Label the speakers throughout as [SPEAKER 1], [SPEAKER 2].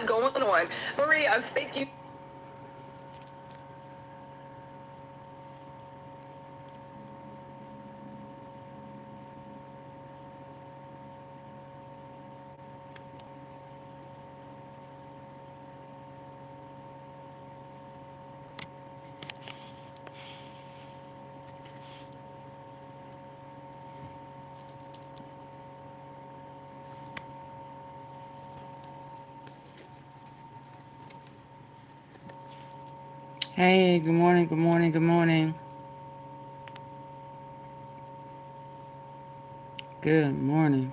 [SPEAKER 1] going on. Maria, thank you.
[SPEAKER 2] Hey, good morning, good morning, good morning. Good morning.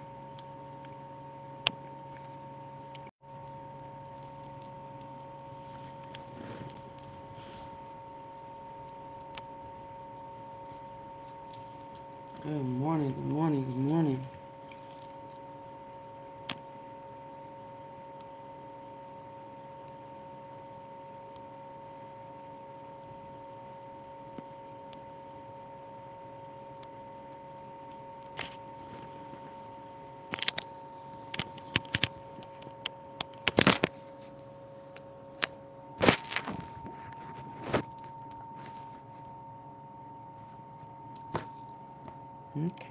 [SPEAKER 2] Good morning, good morning, good morning.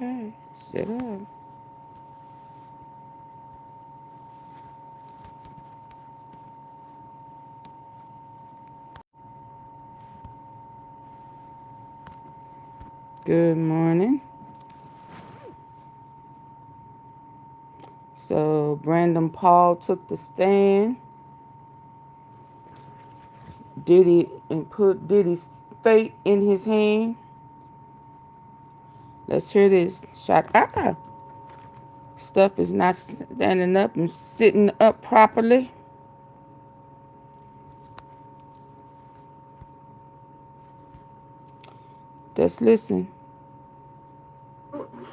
[SPEAKER 2] Okay, sit up. Good morning. So Brandon Paul took the stand. Diddy and put Diddy's fate in his hand. Let's hear this. Shot. Stuff is not standing up and sitting up properly. Just listen.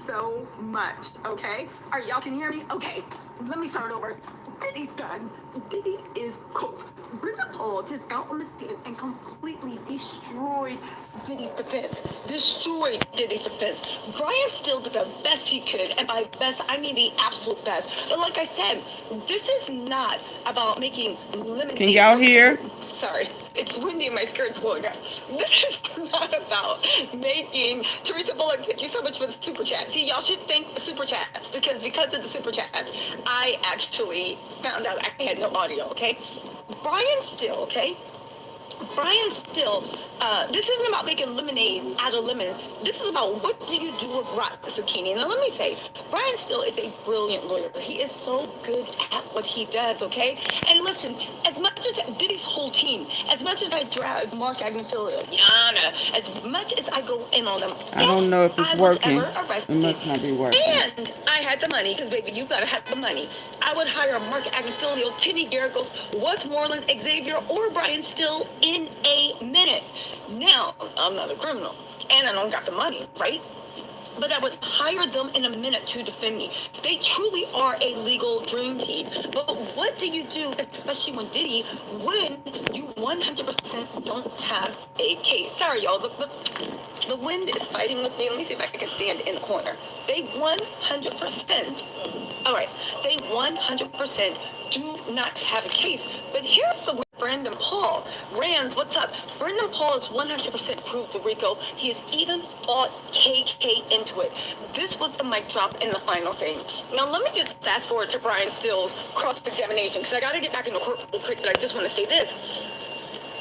[SPEAKER 1] So much, okay? All right, y'all can hear me? Okay, let me start over. Diddy's done. Diddy is cooked. Brenda Paul just got on the stand and completely destroyed Diddy's defense. Destroyed Diddy's defense. Brian still did the best he could, and by best, I mean the absolute best. But like I said, this is not about making lemonade.
[SPEAKER 2] Can y'all hear?
[SPEAKER 1] Sorry, it's windy and my skirt's blowing up. This is not about making Teresa Bullock. Thank you so much for the super chat. See, y'all should thank super chats because of the super chats, I actually found out I had no audio. Okay, Brian still okay. Brian still, this isn't about making lemonade out of lemons. This is about what do you do with rotten zucchini. Now, let me say, Brian still is a brilliant lawyer. He is so good at what he does, okay? And listen, as much as Diddy's whole team, as much as I drag Mark Agnafilio, Yana, as much as I go in on them,
[SPEAKER 2] I don't know if it's working. It must not be working.
[SPEAKER 1] And I had the money, because baby, you gotta have the money. I would hire Mark Agnafilio, Tinny Garagos, Westmoreland, Xavier, or Brian Still in a minute. Now, I'm not a criminal, and I don't got the money, right? But I would hire them in a minute to defend me. They truly are a legal dream team. But what do you do, especially when you 100% don't have a case? Sorry, y'all. The wind is fighting with me. Let me see if I can stand in the corner. They 100%. All right. They 100% do not have a case. But here's the Brandon Paul. Rands, what's up? Brandon Paul is 100% proved to Rico. He has even fought KK into it. This was the mic drop and the final thing. Now, let me just fast forward to Brian Still's cross-examination, because I got to get back in the court real quick, but I just want to say this.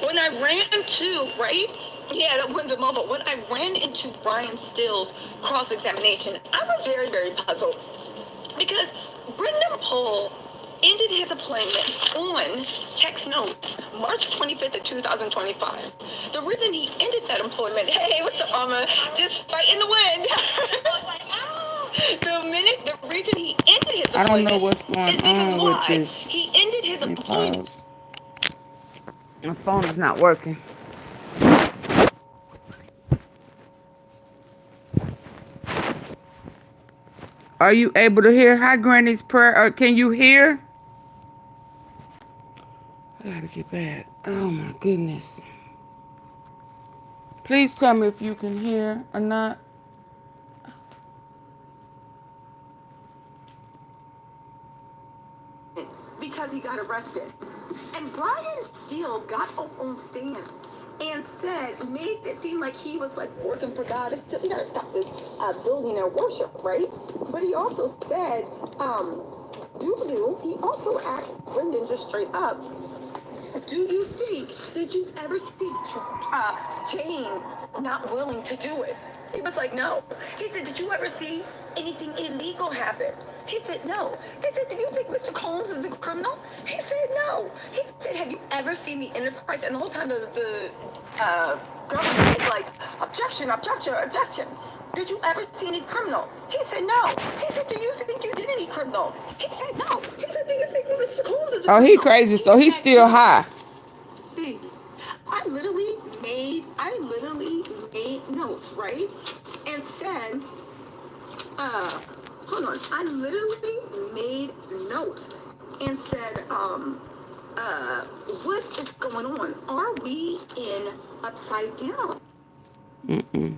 [SPEAKER 1] When I ran to, right? Yeah, that wins them over. When I ran into Brian Still's cross-examination, I was very, very puzzled. Because Brandon Paul ended his employment on checks notes March 25th of 2025. The reason he ended that employment, hey, what's up, mama? Just fighting the wind. The reason he ended his employment,
[SPEAKER 2] I don't know what's going on with this.
[SPEAKER 1] He ended his employment.
[SPEAKER 2] My phone is not working. Are you able to hear? Hi, Granny's prayer. Can you hear? I gotta get back. Oh my goodness. Please tell me if you can hear or not.
[SPEAKER 1] Because he got arrested. And Brian Steele got up on stand and said, made it seem like he was like working for God. You gotta stop this billionaire worship, right? But he also said, he also asked Brendan just straight up, do you think, did you ever see Jane not willing to do it? He was like, no. He said, did you ever see anything illegal happen? He said, no. He said, do you think Mr. Combs is a criminal? He said, no. He said, have you ever seen the enterprise? And the whole time the government is like, objection, objection, objection. Did you ever see any criminal? He said, no. He said, do you think you did any criminal? He said, no. He said, do you think Mr. Combs is a criminal?
[SPEAKER 2] Oh, he crazy, so he's still high.
[SPEAKER 1] See, I literally made notes, right? And said, hold on. I literally made notes and said, what is going on? Are we in upside down?
[SPEAKER 2] Mm-mm.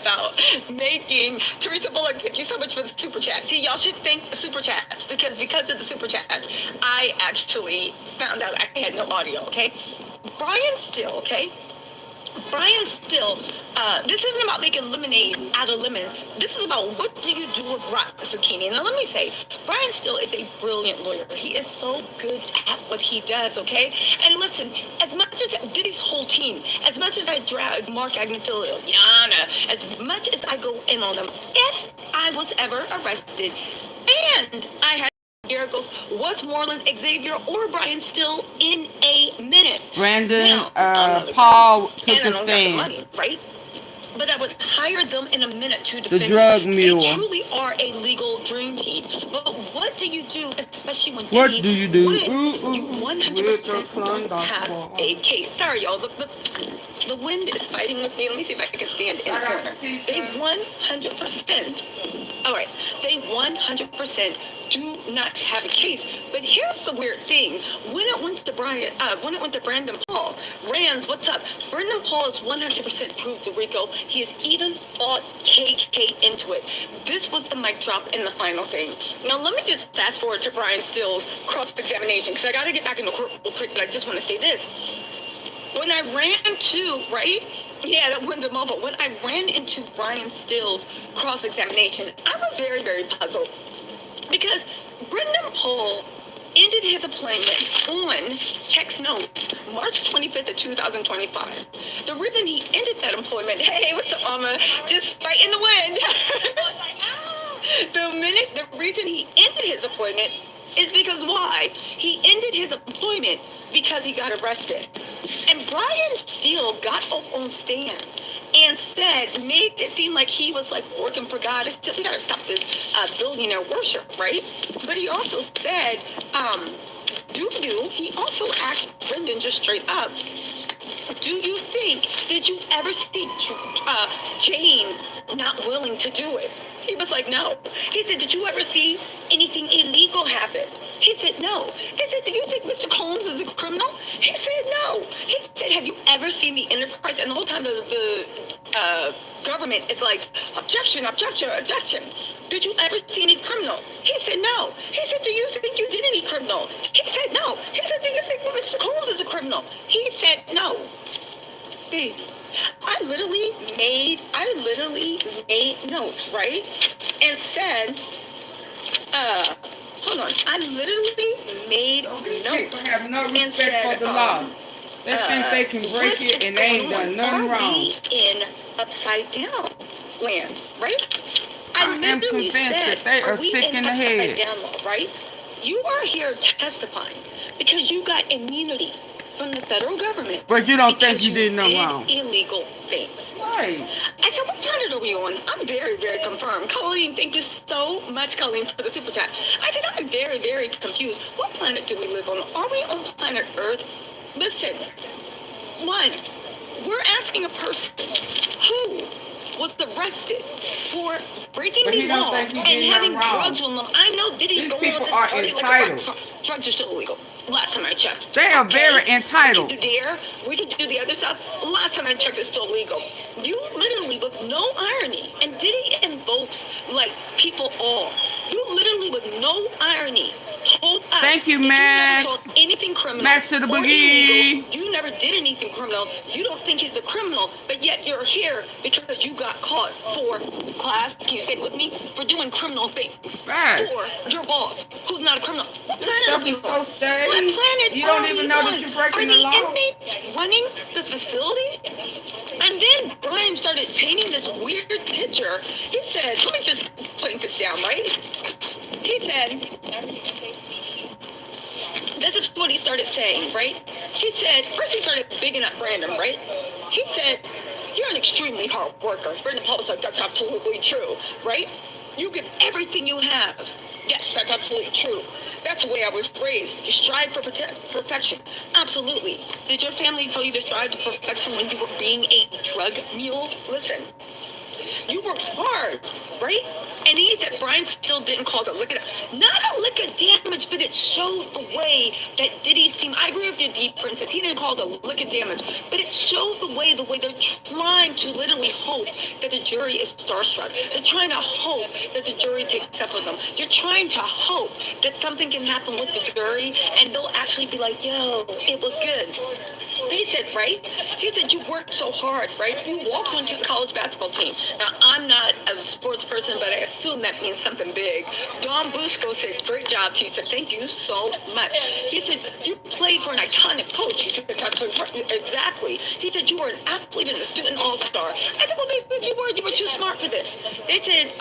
[SPEAKER 1] About making Teresa Bullock, thank you so much for the super chat. See, y'all should thank the super chats because of the super chats, I actually found out I had no audio. Okay, Brian Steele. Okay, Brian Steele. This isn't about making lemonade out of lemons. This is about what do you do with rotten zucchini. Now let me say, Brian Steele is a brilliant lawyer. He is so good at what he does. Okay, and listen, as much as Diddy's whole team, as much as I drag Mark Agnifilio, Yana, as much as I go in on them, if I was ever arrested and I had goes, what's Moreland, Xavier, or Brian Steele in a minute?
[SPEAKER 2] Brandon, Paul took the stand.
[SPEAKER 1] Money, right? But I would hire them in a minute to defend
[SPEAKER 2] the drug mule.
[SPEAKER 1] They truly are a legal dream team. But what do you do, especially when
[SPEAKER 2] what do you do?
[SPEAKER 1] You 100% don't have a case. Sorry, y'all. The wind is fighting with me. Let me see if I can stand in here. They 100%. All right. They 100% do not have a case. But here's the weird thing. When it went to Brandon Paul, Rands, what's up? Brandon Paul is 100% proved to Rico. He has even fought KK into it. This was the mic drop in the final thing. Now, let me just fast forward to Brian Steele's cross-examination, because I got to get back in the court real quick, but I just want to say this. When I ran to, right? Yeah, that wins them over. When I ran into Brian Steele's cross-examination, I was very, very puzzled. Because Brendan Paul ended his employment on checks notes March 25th of 2025. The reason he ended that employment, hey, what's up, mama? Just fight in the wind. The reason he ended his employment is because why? He ended his employment because he got arrested. And Brian Steele got up on stand and said, made it seem like he was like working for God. You gotta stop this billionaire worship, right? But he also said, he also asked Brendan just straight up, do you think, did you ever see Jane not willing to do it? He was like, no. He said, did you ever see anything illegal happen? He said, no. He said, do you think Mr. Combs is a criminal? He said, no. He said, have you ever seen the enterprise? And the whole time the government is like, objection, objection, objection. Did you ever see any criminal? He said, no. He said, do you think you did any criminal? He said, no. He said, do you think Mr. Combs is a criminal? He said, no. See, I literally made notes, right? And said, hold on. I literally made notes.
[SPEAKER 2] People have no respect for the law. They think they can break it and they ain't done nothing wrong.
[SPEAKER 1] Are we in upside down land, right?
[SPEAKER 2] I am convinced that they are sick in the head.
[SPEAKER 1] Down law, right? You are here testifying because you got immunity from the federal government.
[SPEAKER 2] But you don't think you did no wrong.
[SPEAKER 1] Illegal things.
[SPEAKER 2] Right.
[SPEAKER 1] I said, what planet are we on? I'm very, very confirmed. Colleen, thank you so much, Colleen, for the super chat. I said, I'm very, very confused. What planet do we live on? Are we on planet Earth? Listen, one, we're asking a person who was arrested for breaking
[SPEAKER 2] But he
[SPEAKER 1] the
[SPEAKER 2] don't
[SPEAKER 1] law
[SPEAKER 2] think he
[SPEAKER 1] and
[SPEAKER 2] did
[SPEAKER 1] having
[SPEAKER 2] nothing wrong.
[SPEAKER 1] drugs on them. I know Diddy's
[SPEAKER 2] These
[SPEAKER 1] going
[SPEAKER 2] people
[SPEAKER 1] with this
[SPEAKER 2] are
[SPEAKER 1] party
[SPEAKER 2] entitled.
[SPEAKER 1] like drugs are still illegal. Last time I checked.
[SPEAKER 2] They are very entitled.
[SPEAKER 1] We can do dare. We can do the other stuff. Last time I checked, it's still legal. You literally, with no irony, and Diddy invokes like people all. You literally, with no irony, told us.
[SPEAKER 2] Thank you,
[SPEAKER 1] that
[SPEAKER 2] Max.
[SPEAKER 1] You never saw anything criminal.
[SPEAKER 2] Max to the
[SPEAKER 1] or
[SPEAKER 2] boogie.
[SPEAKER 1] illegal. You never did anything criminal. You don't think he's a criminal, but yet you're here because you got caught for class. Can you say it with me? For doing criminal things.
[SPEAKER 2] Facts.
[SPEAKER 1] For your boss, who's not a criminal. What
[SPEAKER 2] This
[SPEAKER 1] planet
[SPEAKER 2] stuff
[SPEAKER 1] are you
[SPEAKER 2] is so
[SPEAKER 1] on?
[SPEAKER 2] staged.
[SPEAKER 1] What planet
[SPEAKER 2] You don't
[SPEAKER 1] are
[SPEAKER 2] even
[SPEAKER 1] we
[SPEAKER 2] know
[SPEAKER 1] on?
[SPEAKER 2] that you're breaking
[SPEAKER 1] Are
[SPEAKER 2] the law.
[SPEAKER 1] inmates running the facility? And then Brian started painting this weird picture. He said, let me just put this down, right? He said, this is what he started saying, right? He said, first he started bigging up Brandon, right? He said, you're an extremely hard worker. Brandon Paul was like, that's absolutely true, right? You give everything you have. Yes, that's absolutely true. That's the way I was raised. You strive for perfection. Absolutely. Did your family tell you to strive to perfection when you were being a drug mule? Listen, you worked hard, right? And he said Brian still didn't call it a lick of, not a lick of damage, but it showed the way that Diddy's team, I agree with you, D Princess, he didn't call it a lick of damage, but it showed the way they're trying to literally hope that the jury is starstruck. They're trying to hope that the jury takes up with them. You're trying to hope that something can happen with the jury and they'll actually be like, yo, it was good. He said, right? He said, you worked so hard, right? You walked onto the college basketball team. Now, I'm not a sports person, but I assume that means something big. Don Busco said, great job. He said, thank you so much. He said, you played for an iconic coach. He said, that's exactly. He said, you were an athlete and a student all-star. I said, well, maybe if you were too smart for this. They said,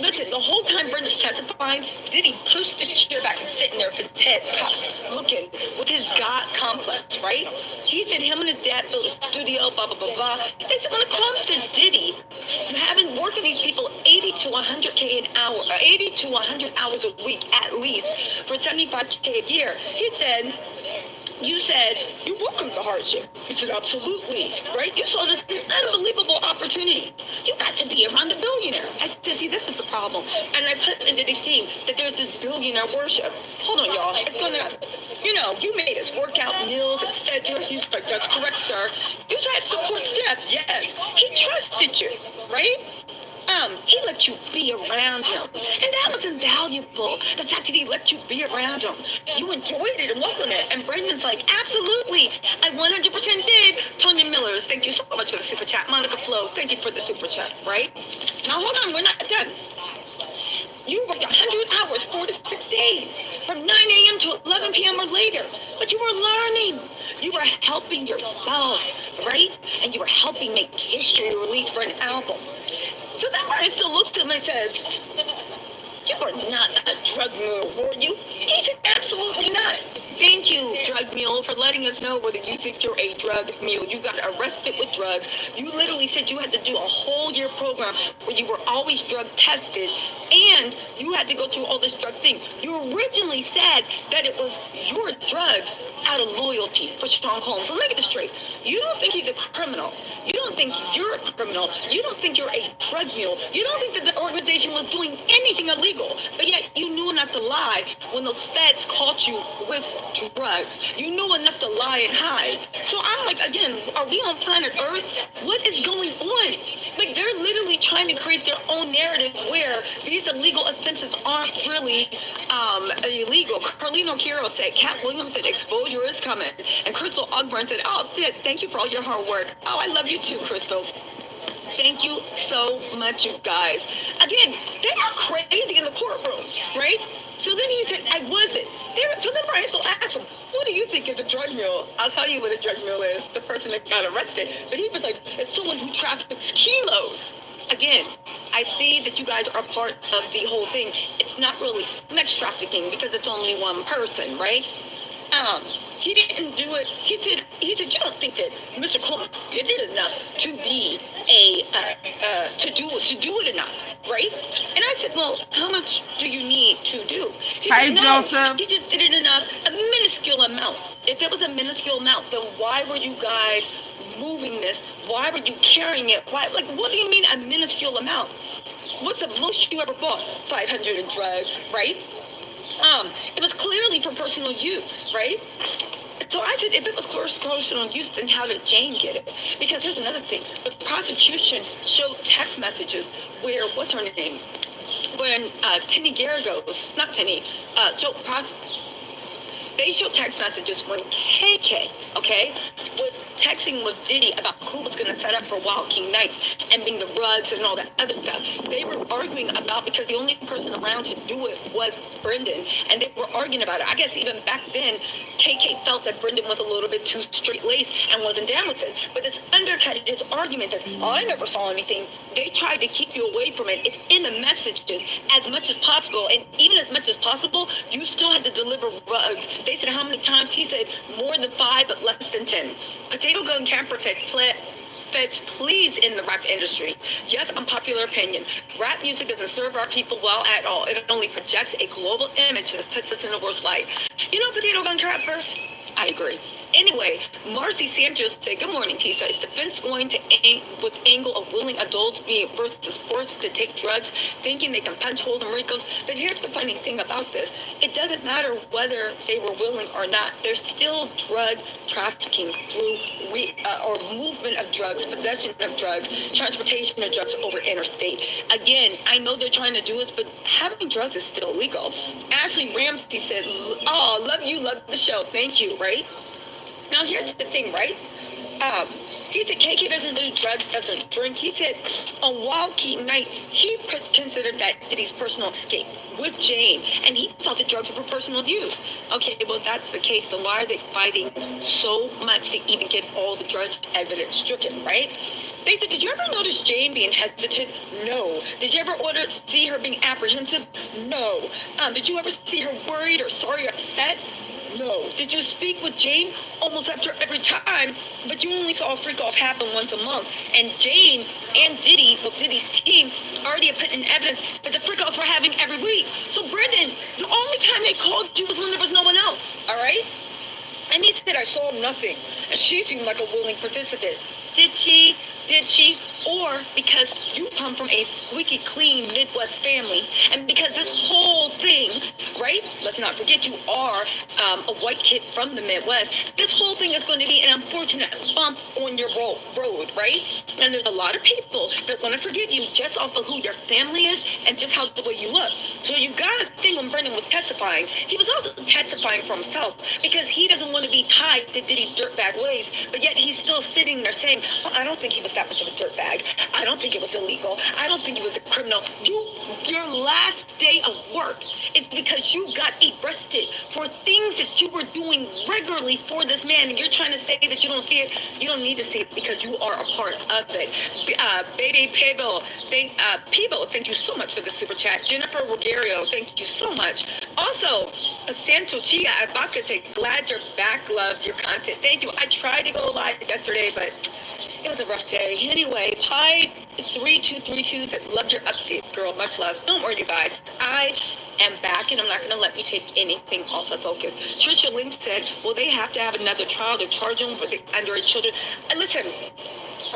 [SPEAKER 1] listen, the whole time Brenda's testifying, Diddy pushed his chair back and sitting there with his head cocked, looking with his God complex, right? He said him and his dad built a studio, blah, blah, blah, blah. They said when it comes to Diddy, having working these people 80 to 100K an hour, 80 to 100 hours a week at least for 75K a year, he said, you said, you welcomed the hardship. He said, absolutely, right? You saw this unbelievable opportunity. You got to be around a billionaire. I said, see, this is the problem. And I put into this team that there's this billionaire worship. Hold on, y'all. It's going to, you know, you made us work out meals, etc. He's like, that's correct, sir. You had support staff. Yes. He trusted you, right? He let you be around him. And that was invaluable. The fact that he let you be around him. You enjoyed it and welcomed it. And Brendan's like, absolutely. I 100% did. Tonya Miller, thank you so much for the super chat. Monica Flo, thank you for the super chat, right? Now, hold on. We're not done. You worked 100 hours, 4 to 6 days, from 9 a.m. to 11 p.m. or later. But you were learning. You were helping yourself, right? And you were helping make history release for an album. So that person still looks at him and says, you were not a drug mule, were you? He said, absolutely not. Thank you, drug mule, for letting us know whether you think you're a drug mule. You got arrested with drugs. You literally said you had to do a whole year program where you were always drug tested and you had to go through all this drug thing. You originally said that it was your drugs out of loyalty for Strong Holmes. So let me get this straight. You don't think he's a criminal. You don't think you're a criminal. You don't think you're a drug mule. You don't think that the organization was doing anything illegal. But yet you knew enough to lie when those feds caught you with drugs. You knew enough to lie and hide. So I'm like, again, are we on planet Earth? What is going on? Like, they're literally trying to create their own narrative where these illegal offenses aren't really illegal. Carlino Quiro said, Cat Williams said, exposure is coming. And Crystal Ogburn said, oh, thank you for all your hard work. Oh, I love you too, Crystal. Thank you so much, you guys. Again, they are crazy in the courtroom, right? So then he said, I wasn't. So then Brian still asked him, what do you think is a drug mule? I'll tell you what a drug mule is, the person that got arrested. But he was like, it's someone who traffics kilos. Again, I see that you guys are part of the whole thing. It's not really sex trafficking because it's only one person, right? He didn't do it. He said, you don't think that Mr. Coleman did it enough to be to do it enough, right? And I said, well, how much do you need to do? He said, no,
[SPEAKER 2] Joseph.
[SPEAKER 1] he just did it enough, a minuscule amount. If it was a minuscule amount, then why were you guys moving this? Why were you carrying it? Why? Like, what do you mean a minuscule amount? What's the most you ever bought? 500 in drugs, right? It was clearly for personal use, right? So I said, if it was personal use, then how did Jane get it? Because here's another thing. The prosecution showed text messages where, what's her name? When Tinny Garagos, not Tinny, they showed text messages when KK, okay, was texting with Diddy about who was going to set up for Wild King Nights and bring the rugs and all that other stuff. They were arguing about, because the only person around to do it was Brendan, and they were arguing about it. I guess even back then, KK felt that Brendan was a little bit too straight-laced and wasn't down with it. But this undercut his argument that, oh, I never saw anything. They tried to keep you away from it. It's in the messages as much as possible, and even as much as possible, you still had to deliver rugs. They said how many times? He said more than 5, but less than 10. Potato Gun Camper said, feds, please, in the rap industry. Yes, unpopular opinion. Rap music doesn't serve our people well at all. It only projects a global image that puts us in the worst light. You know, Potato Gun Camper? I agree. Anyway, Marcy Sanchez said, good morning, Tisa. Is defense going to with angle of willing adults being versus forced to take drugs, thinking they can punch holes in Rico's? But here's the funny thing about this. It doesn't matter whether they were willing or not. There's still drug trafficking through or movement of drugs, possession of drugs, transportation of drugs over interstate. Again, I know they're trying to do this, but having drugs is still illegal. Ashley Ramsey said, oh, love you, love the show. Thank you, right? Now, here's the thing, right? He said KK doesn't do drugs, doesn't drink. He said on Wild King Night, he considered that Diddy's personal escape with Jane, and he thought the drugs were for personal use. Okay, well, that's the case. Then why are they fighting so much to even get all the drug evidence stricken, right? They said, did you ever notice Jane being hesitant? No. Did you ever see her being apprehensive? No. Did you ever see her worried or sorry or upset? No. Did you speak with Jane almost after every time, but you only saw a freak-off happen once a month? And Jane and Diddy, well, Diddy's team, already have put in evidence that the freak-offs were having every week. So, Brendan, the only time they called you was when there was no one else, all right? And he said, I saw nothing. And she seemed like a willing participant. Did she? Did she? Or because you come from a squeaky clean Midwest family, and because this whole thing, right? Let's not forget you are a white kid from the Midwest. This whole thing is going to be an unfortunate bump on your road, right? And there's a lot of people that want to forgive you just off of who your family is and just how the way you look. So you got to think when Brendan was testifying, he was also testifying for himself because he doesn't want to be tied to Diddy's dirtbag ways, but yet he's still sitting there saying, well, I don't think he was that much of a dirtbag. I don't think it was illegal. I don't think he was a criminal. Your last day of work is because you got arrested for things that you were doing regularly for this man, and you're trying to say that you don't see it. You don't need to see it because you are a part of it. Baby Pebo, thank you so much for the super chat. Jennifer Rogerio, thank you so much. Also, Santo Chia Ibaka said, glad you're back, love your content. Thank you. I tried to go live yesterday, but it was a rough day. Anyway, Pi 3232 said, loved your updates, girl. Much love. Don't worry, you guys. I am back, and I'm not going to let me take anything off of focus. Trisha Link said, well, they have to have another trial to charge them for the underage children. And listen,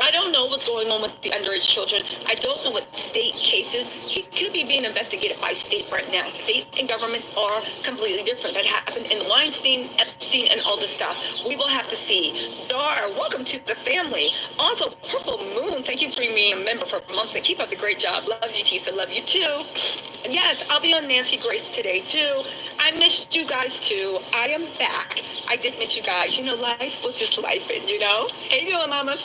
[SPEAKER 1] I don't know what's going on with the underage children. I don't know what state cases. He could be being investigated by state right now. State and government are completely different. That happened in Weinstein, Epstein, and all this stuff. We will have to see. Dar, welcome to the family. Also, Purple Moon, thank you for being a member for months. And keep up the great job. Love you, Tisa. Love you, too. And yes, I'll be on Nancy Grace today, too. I missed you guys, too. I am back. I did miss you guys. You know, life was just life, and you know. How you doing, Mama?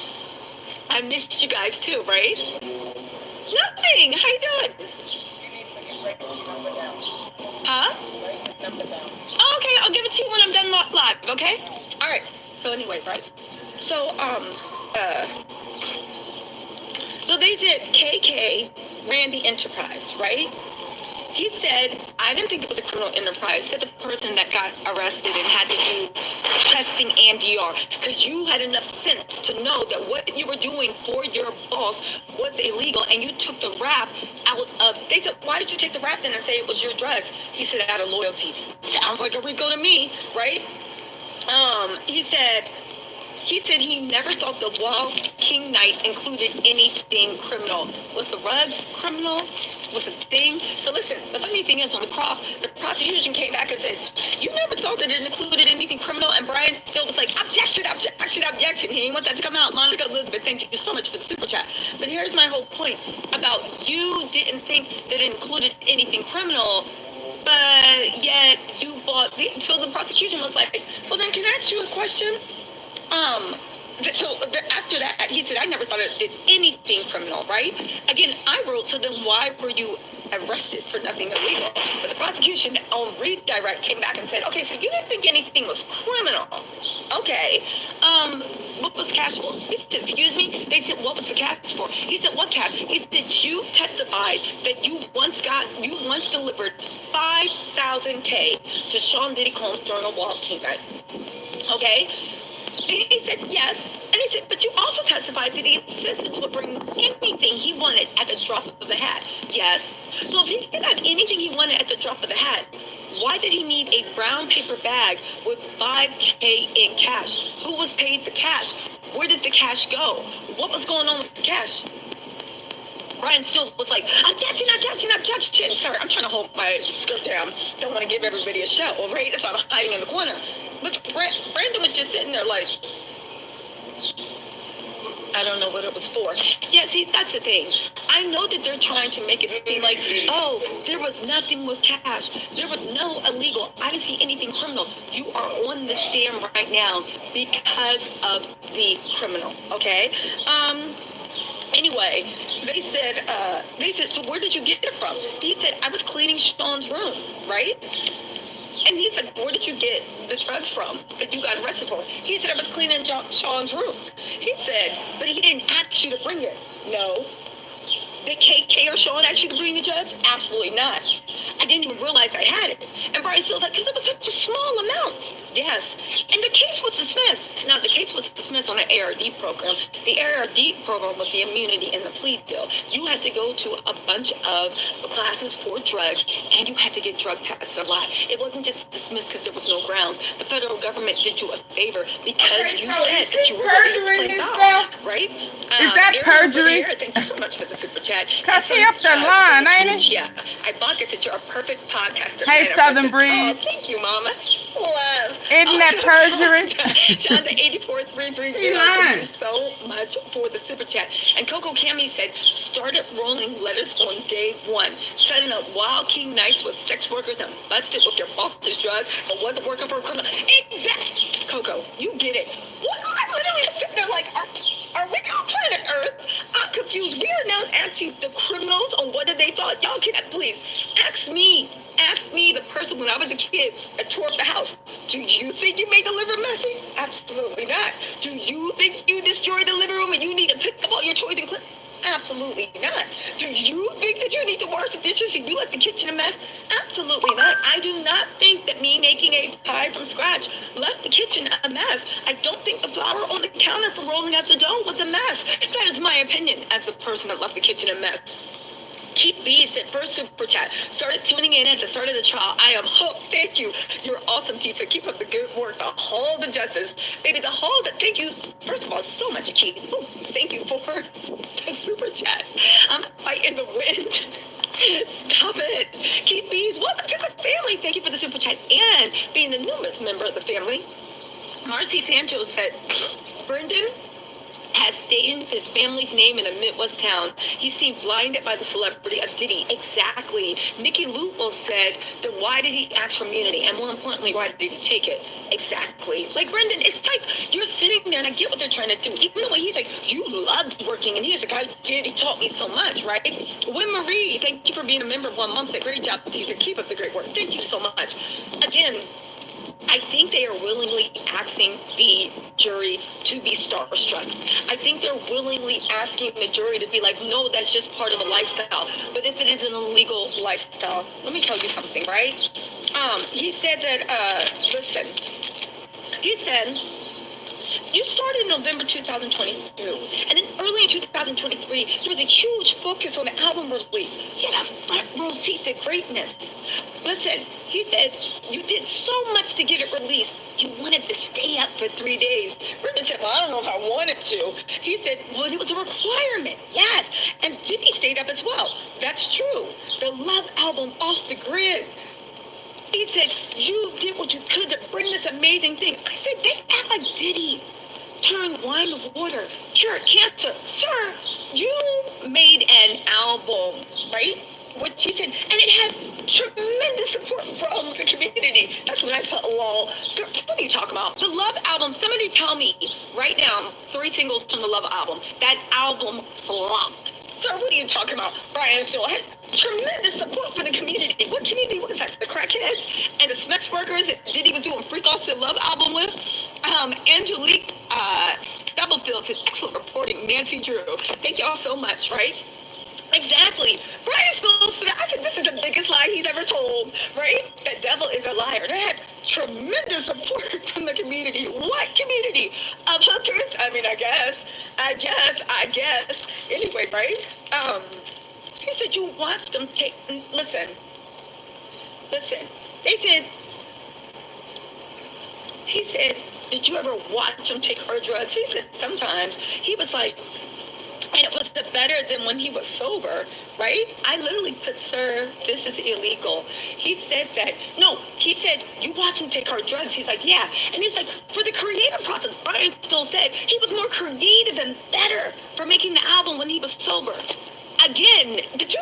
[SPEAKER 1] I missed you guys too, right? Nothing. How you doing? Huh? Oh, okay, I'll give it to you when I'm done live, okay? All right. So anyway, right? So so they did KK ran the enterprise, right? He said, I didn't think it was a criminal enterprise. Said the person that got arrested and had to do testing and DR. Because you had enough sense to know that what you were doing for your boss was illegal, and you took the rap out of, they said, why did you take the rap then and say it was your drugs? He said, out of loyalty. Sounds like a Rico to me, right? He said, He said he never thought the Wild King night included anything criminal. Was the rugs criminal? Was the thing? So listen, the funny thing is on the cross, the prosecution came back and said, you never thought that it included anything criminal, and Brian still was like, objection, objection, objection. He didn't want that to come out. Monica Elizabeth, thank you so much for the super chat. But here's my whole point about you didn't think that it included anything criminal, but yet you bought the, so the prosecution was like, well then can I ask you a question? After that, he said, I never thought it did anything criminal, right? Again, I wrote, so then why were you arrested for nothing illegal? But the prosecution on redirect came back and said, okay, so you didn't think anything was criminal. Okay. What was cash for? He said, excuse me? They said, what was the cash for? He said, what cash? He said, you testified that you once delivered 5,000 K to Sean Diddy Combs during a Wild King night. Okay? And he said, yes. And he said, but you also testified that he insisted to bring anything he wanted at the drop of the hat. Yes. So if he could have anything he wanted at the drop of the hat, why did he need a brown paper bag with 5K in cash? Who was paid the cash? Where did the cash go? What was going on with the cash? Brian still was like, objection, objection, objection. Sorry, I'm trying to hold my skirt down. Don't want to give everybody a show, right? That's why I'm hiding in the corner. But Brandon was just sitting there like, I don't know what it was for. Yeah, see, that's the thing. I know that they're trying to make it seem like, oh, there was nothing with cash. There was no illegal. I didn't see anything criminal. You are on the stand right now because of the criminal, okay? Anyway, they said, so where did you get it from? He said, I was cleaning Sean's room, right? And he said, where did you get the drugs from that you got arrested for? He said, I was cleaning Sean's room. He said, but he didn't ask you to bring it. No. Did KK or Sean ask you to bring the drugs? Absolutely not. I didn't even realize I had it. And Brian still was like, because it was such a small amount. Yes. And the case was dismissed. Now, the case was dismissed on an ARD program. The ARD program was the immunity and the plea deal. You had to go to a bunch of classes for drugs, and you had to get drug tested a lot. It wasn't just dismissed because there was no grounds. The federal government did you a favor because you said that you were
[SPEAKER 2] perjuring himself,
[SPEAKER 1] right?
[SPEAKER 2] Is that perjury?
[SPEAKER 1] Thank you so much for the super chat.
[SPEAKER 2] Because he up the line, ain't he?
[SPEAKER 1] Yeah. I block it that you're a perfect podcaster.
[SPEAKER 2] Hey, Southern Breeze.
[SPEAKER 1] Oh, thank you, Mama. Love.
[SPEAKER 2] Isn't that perjury?
[SPEAKER 1] John the 84330. Thank you so much for the super chat. And Coco Cami said, started rolling letters on day one, setting up Wild King nights with sex workers and busted with your boss's drugs, but wasn't working for a criminal. Exactly. Coco, you get it. What? I literally sit there like, are we on planet Earth? I'm confused. We are now asking the criminals on what did they thought. Y'all can please ask me. Ask me, the person when I was a kid that tore up the house. Do you think you made the living room messy? Absolutely not. Do you think you destroyed the living room and you need to pick up all your toys and clean? Absolutely not. Do you think that you need to wash the dishes and you left the kitchen a mess? Absolutely not. I do not think that me making a pie from scratch left the kitchen a mess. I don't think the flour on the counter for rolling out the dough was a mess. That is my opinion as the person that left the kitchen a mess. Keep B said first super chat. Started tuning in at the start of the trial. I am hooked. Thank you. You're awesome, Tisa. Keep up the good work. The halls of justice. Baby, the halls that thank you. First of all, so much cheese. Ooh, thank you for the super chat. I'm fighting the wind. Stop it. Keep B's. Welcome to the family. Thank you for the super chat and being the newest member of the family. Marcy Sancho said, Brendan has stated his family's name in a Midwest town. He seemed blinded by the celebrity of Diddy. Exactly. Nikki Lupo said, then why did he ask for immunity? And more importantly, why did he take it? Exactly. Like, Brendan, it's like you're sitting there, and I get what they're trying to do. Even the way he's like, you loved working, and he's like, I did. He taught me so much, right? Win Marie, thank you for being a member of 1 month. Said, great job, Teaser. Keep up the great work. Thank you so much. Again, I think they are willingly asking the jury to be starstruck. I think they're willingly asking the jury to be like, no, that's just part of a lifestyle. But if it is an illegal lifestyle, let me tell you something, right? He said that, listen, he said, you started in November 2022, and then early in 2023, there was a huge focus on the album release. You had a front row seat to greatness. Listen, He said, you did so much to get it released. You wanted to stay up for 3 days. Brendan said, well, I don't know if I wanted to. He said, well, it was a requirement. Yes. And Diddy stayed up as well. That's true. The Love album, Off the Grid. He said, you did what you could to bring this amazing thing. I said, they act like Diddy turned wine to water, cured cancer. Sir, you made an album, right? What she said, and it had tremendous support from the community. That's when I put lol. What are you talking about? The Love album, somebody tell me right now, 3 singles from the Love album. That album flopped. Sir, what are you talking about? Brian still had tremendous support for the community. What community was that? The crackheads and the sex workers that Diddy was doing freak offs to Love album with? Angelique Stubblefield said, excellent reporting. Nancy Drew. Thank y'all so much, right? Exactly. Brian Scholes, I said this is the biggest lie he's ever told, right? The devil is a liar. They had tremendous support from the community. What community? Of hookers? I mean, I guess. Anyway, right? He said you watched them take, listen. He said, did you ever watch them take her drugs? He said sometimes. He was like, and it was better than when he was sober, right? I literally put, sir, this is illegal. He said that, no, he said, you watch him take her drugs. He's like, yeah. And he's like, for the creative process, Brian still said he was more creative and better for making the album when he was sober. Again, did you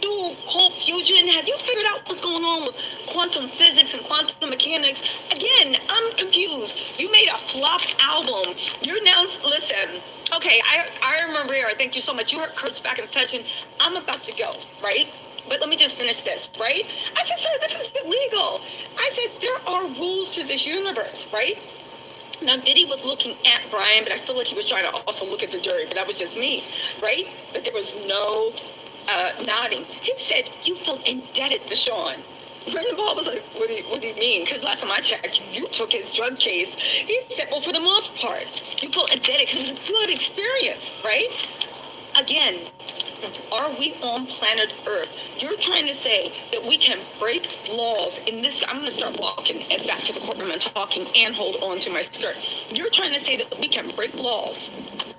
[SPEAKER 1] do cold fusion? Have you figured out what's going on with quantum physics and quantum mechanics? Again, I'm confused. You made a flop album. You're now, listen. Okay, I remember here. Thank you so much. You heard Kurt's back in session. I'm about to go, right? But let me just finish this, right? I said, sir, this is illegal. I said, there are rules to this universe, right? Now, Diddy was looking at Brian, but I feel like he was trying to also look at the jury, but that was just me, right? But there was no nodding. He said, you felt indebted to Sean. Brendan Paul was like, what do you mean? Because last time I checked, you took his drug case. He said, well, for the most part, you felt indebted because it was a good experience, right? Again, are we on planet Earth? You're trying to say that we can break laws in this. I'm going to start walking and back to the courtroom and talking and hold on to my skirt. You're trying to say that we can break laws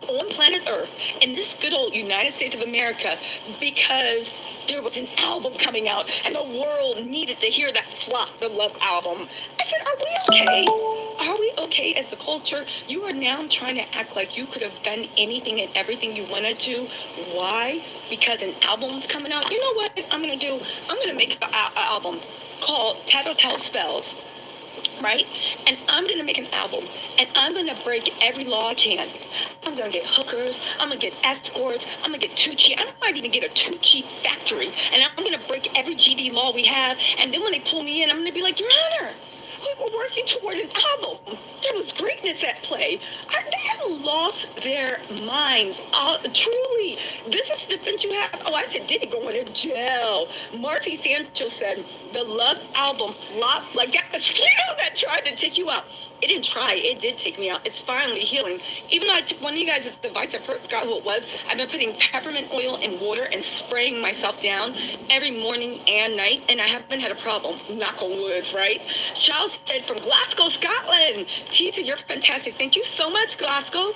[SPEAKER 1] on planet Earth in this good old United States of America because there was an album coming out and the world needed to hear that flop, the Love album. I said, are we okay? Are we okay as a culture? You are now trying to act like you could have done anything and everything you wanted to. Why? Because an album was coming out. You know what I'm going to do? I'm going to make an album called Tattletale Spells. Right? And I'm going to make an album and I'm going to break every law I can. I'm going to get hookers. I'm going to get escorts. I'm going to get Tucci. I might even get a Tucci factory. And I'm going to break every GD law we have. And then when they pull me in, I'm going to be like, Your Honor, we were working toward an album. There was greatness at play. They have lost their minds. Truly, this is the defense you have. Oh, I said, Diddy going to jail. Marcy Sanchez said, the Love album flopped like that mosquito that tried to take you out. It didn't try. It did take me out. It's finally healing. Even though I took one of you guys' advice, I forgot who it was. I've been putting peppermint oil in water and spraying myself down every morning and night, and I haven't had a problem. Knock on woods, right? Charles said from Glasgow, Scotland. Tisa, you're fantastic. Thank you so much, Glasgow.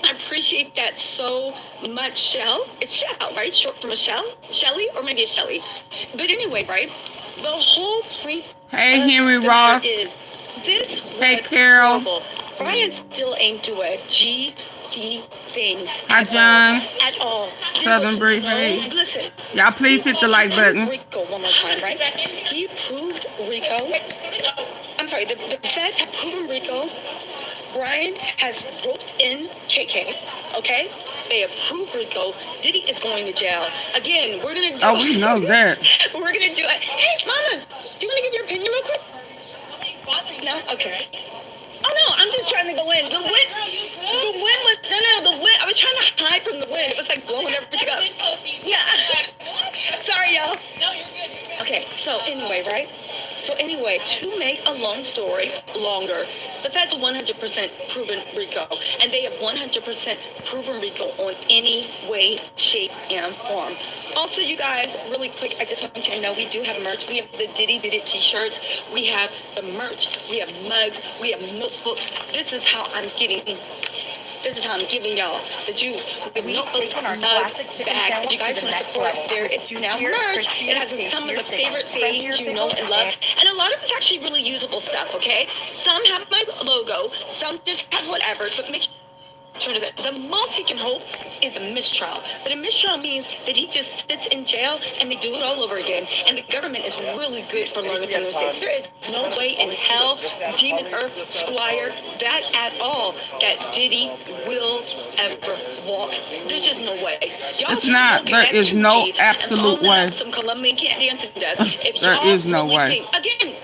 [SPEAKER 1] I appreciate that so much, Shell. It's Shell, right? Short for Michelle? Shelly? Or maybe it's Shelly. But anyway, right? The whole point
[SPEAKER 2] Hey, Henry Ross.
[SPEAKER 1] is this
[SPEAKER 2] Hey, Carol.
[SPEAKER 1] horrible. Brian still ain't do a GD thing.
[SPEAKER 2] Hi, John.
[SPEAKER 1] At all.
[SPEAKER 2] Southern Breeze. Hey.
[SPEAKER 1] Listen.
[SPEAKER 2] Y'all please hit the like button.
[SPEAKER 1] Rico one more time, right? He proved Rico. I'm sorry, the feds have proven Rico. Brian has roped in KK, okay? They approved Rico. Diddy is going to jail. Again, we're going to do
[SPEAKER 2] Oh, we know that.
[SPEAKER 1] We're going to do it. Hey, Mama, do you want to give your opinion real quick? No? Okay. Oh, no, I'm just trying to go in. The wind was, no, the wind, I was trying to hide from the wind. It was like blowing everything up. Yeah. Sorry, y'all. No, you're good. Okay, so anyway, right? So anyway, to make a long story longer, the feds That's 100% proven Rico. And they have 100% proven Rico on any way, shape, and form. Also, you guys, really quick, I just want you to know we do have merch. We have the Diddy Did It t-shirts. We have the merch. We have mugs. We have notebooks. This is how I'm giving y'all the juice. We have notebooks, mugs, bags. If you guys want to support, there it's now merch. It has some of the favorite things you know and love. And a lot of it's actually really usable stuff, okay? Some have my logo. Some just have whatever. But make sure the most he can hope is a mistrial. But a mistrial means that he just sits in jail and they do it all over again. And the government is really good for learning from mistakes. There is no way in hell, Demon Earth, Squire, that at all, that Diddy will ever walk. There's just no way.
[SPEAKER 2] It's not. There is no absolute way.
[SPEAKER 1] Some Colombian candy and
[SPEAKER 2] there is no way.
[SPEAKER 1] Again,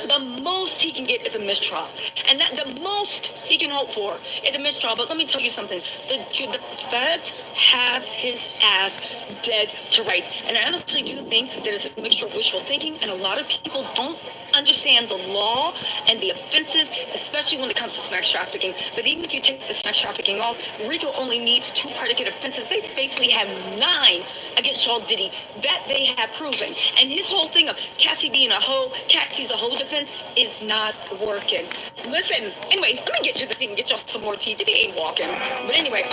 [SPEAKER 1] the most he can get is a mistrial. And that the most he can hope for is a mistrial. But let me tell you something. The feds have his ass dead to rights. And I honestly do think that it's a mixture of wishful thinking. And a lot of people don't understand the law and the offenses, especially when it comes to sex trafficking. But even if you take the sex trafficking off, Rico only needs 2 predicate offenses. They basically have 9 against Sean Diddy that they have proven. And his whole thing of Cassie being a hoe, Cassie's a hoe defense is not working. Listen, anyway, let me get to the thing and get y'all some more tea. Diddy ain't walking. But anyway,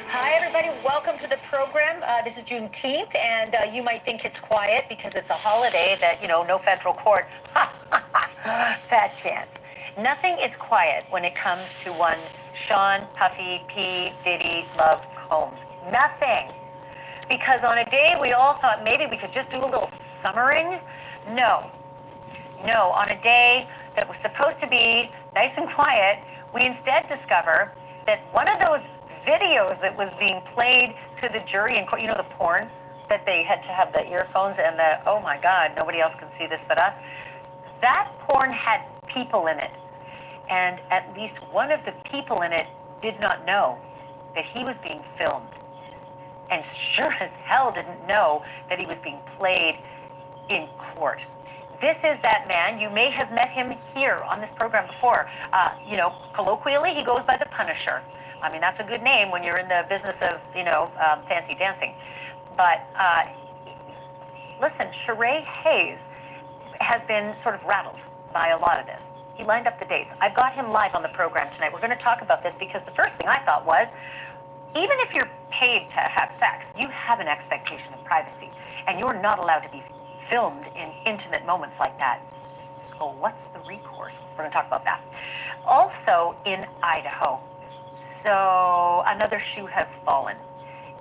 [SPEAKER 3] Hi, everybody. Welcome to the program. This is Juneteenth, and you might think it's quiet because it's a holiday that, no federal court. Fat chance. Nothing is quiet when it comes to one Sean, Puffy, P, Diddy, Love, Combs. Nothing. Because on a day we all thought maybe we could just do a little summering. No. On a day that was supposed to be nice and quiet, we instead discover that one of those videos that was being played to the jury in court, the porn that they had to have the earphones and the, oh my God, nobody else can see this but us. That porn had people in it. And at least one of the people in it did not know that he was being filmed. And sure as hell didn't know that he was being played in court. This is that man. You may have met him here on this program before. Colloquially, he goes by the Punisher. I mean, that's a good name when you're in the business of, fancy dancing. But listen, Sharay Hayes has been sort of rattled by a lot of this. He lined up the dates. I've got him live on the program tonight. We're going to talk about this because the first thing I thought was, even if you're paid to have sex, you have an expectation of privacy, and you're not allowed to be filmed in intimate moments like that. So what's the recourse? We're going to talk about that. Also in Idaho. So another shoe has fallen.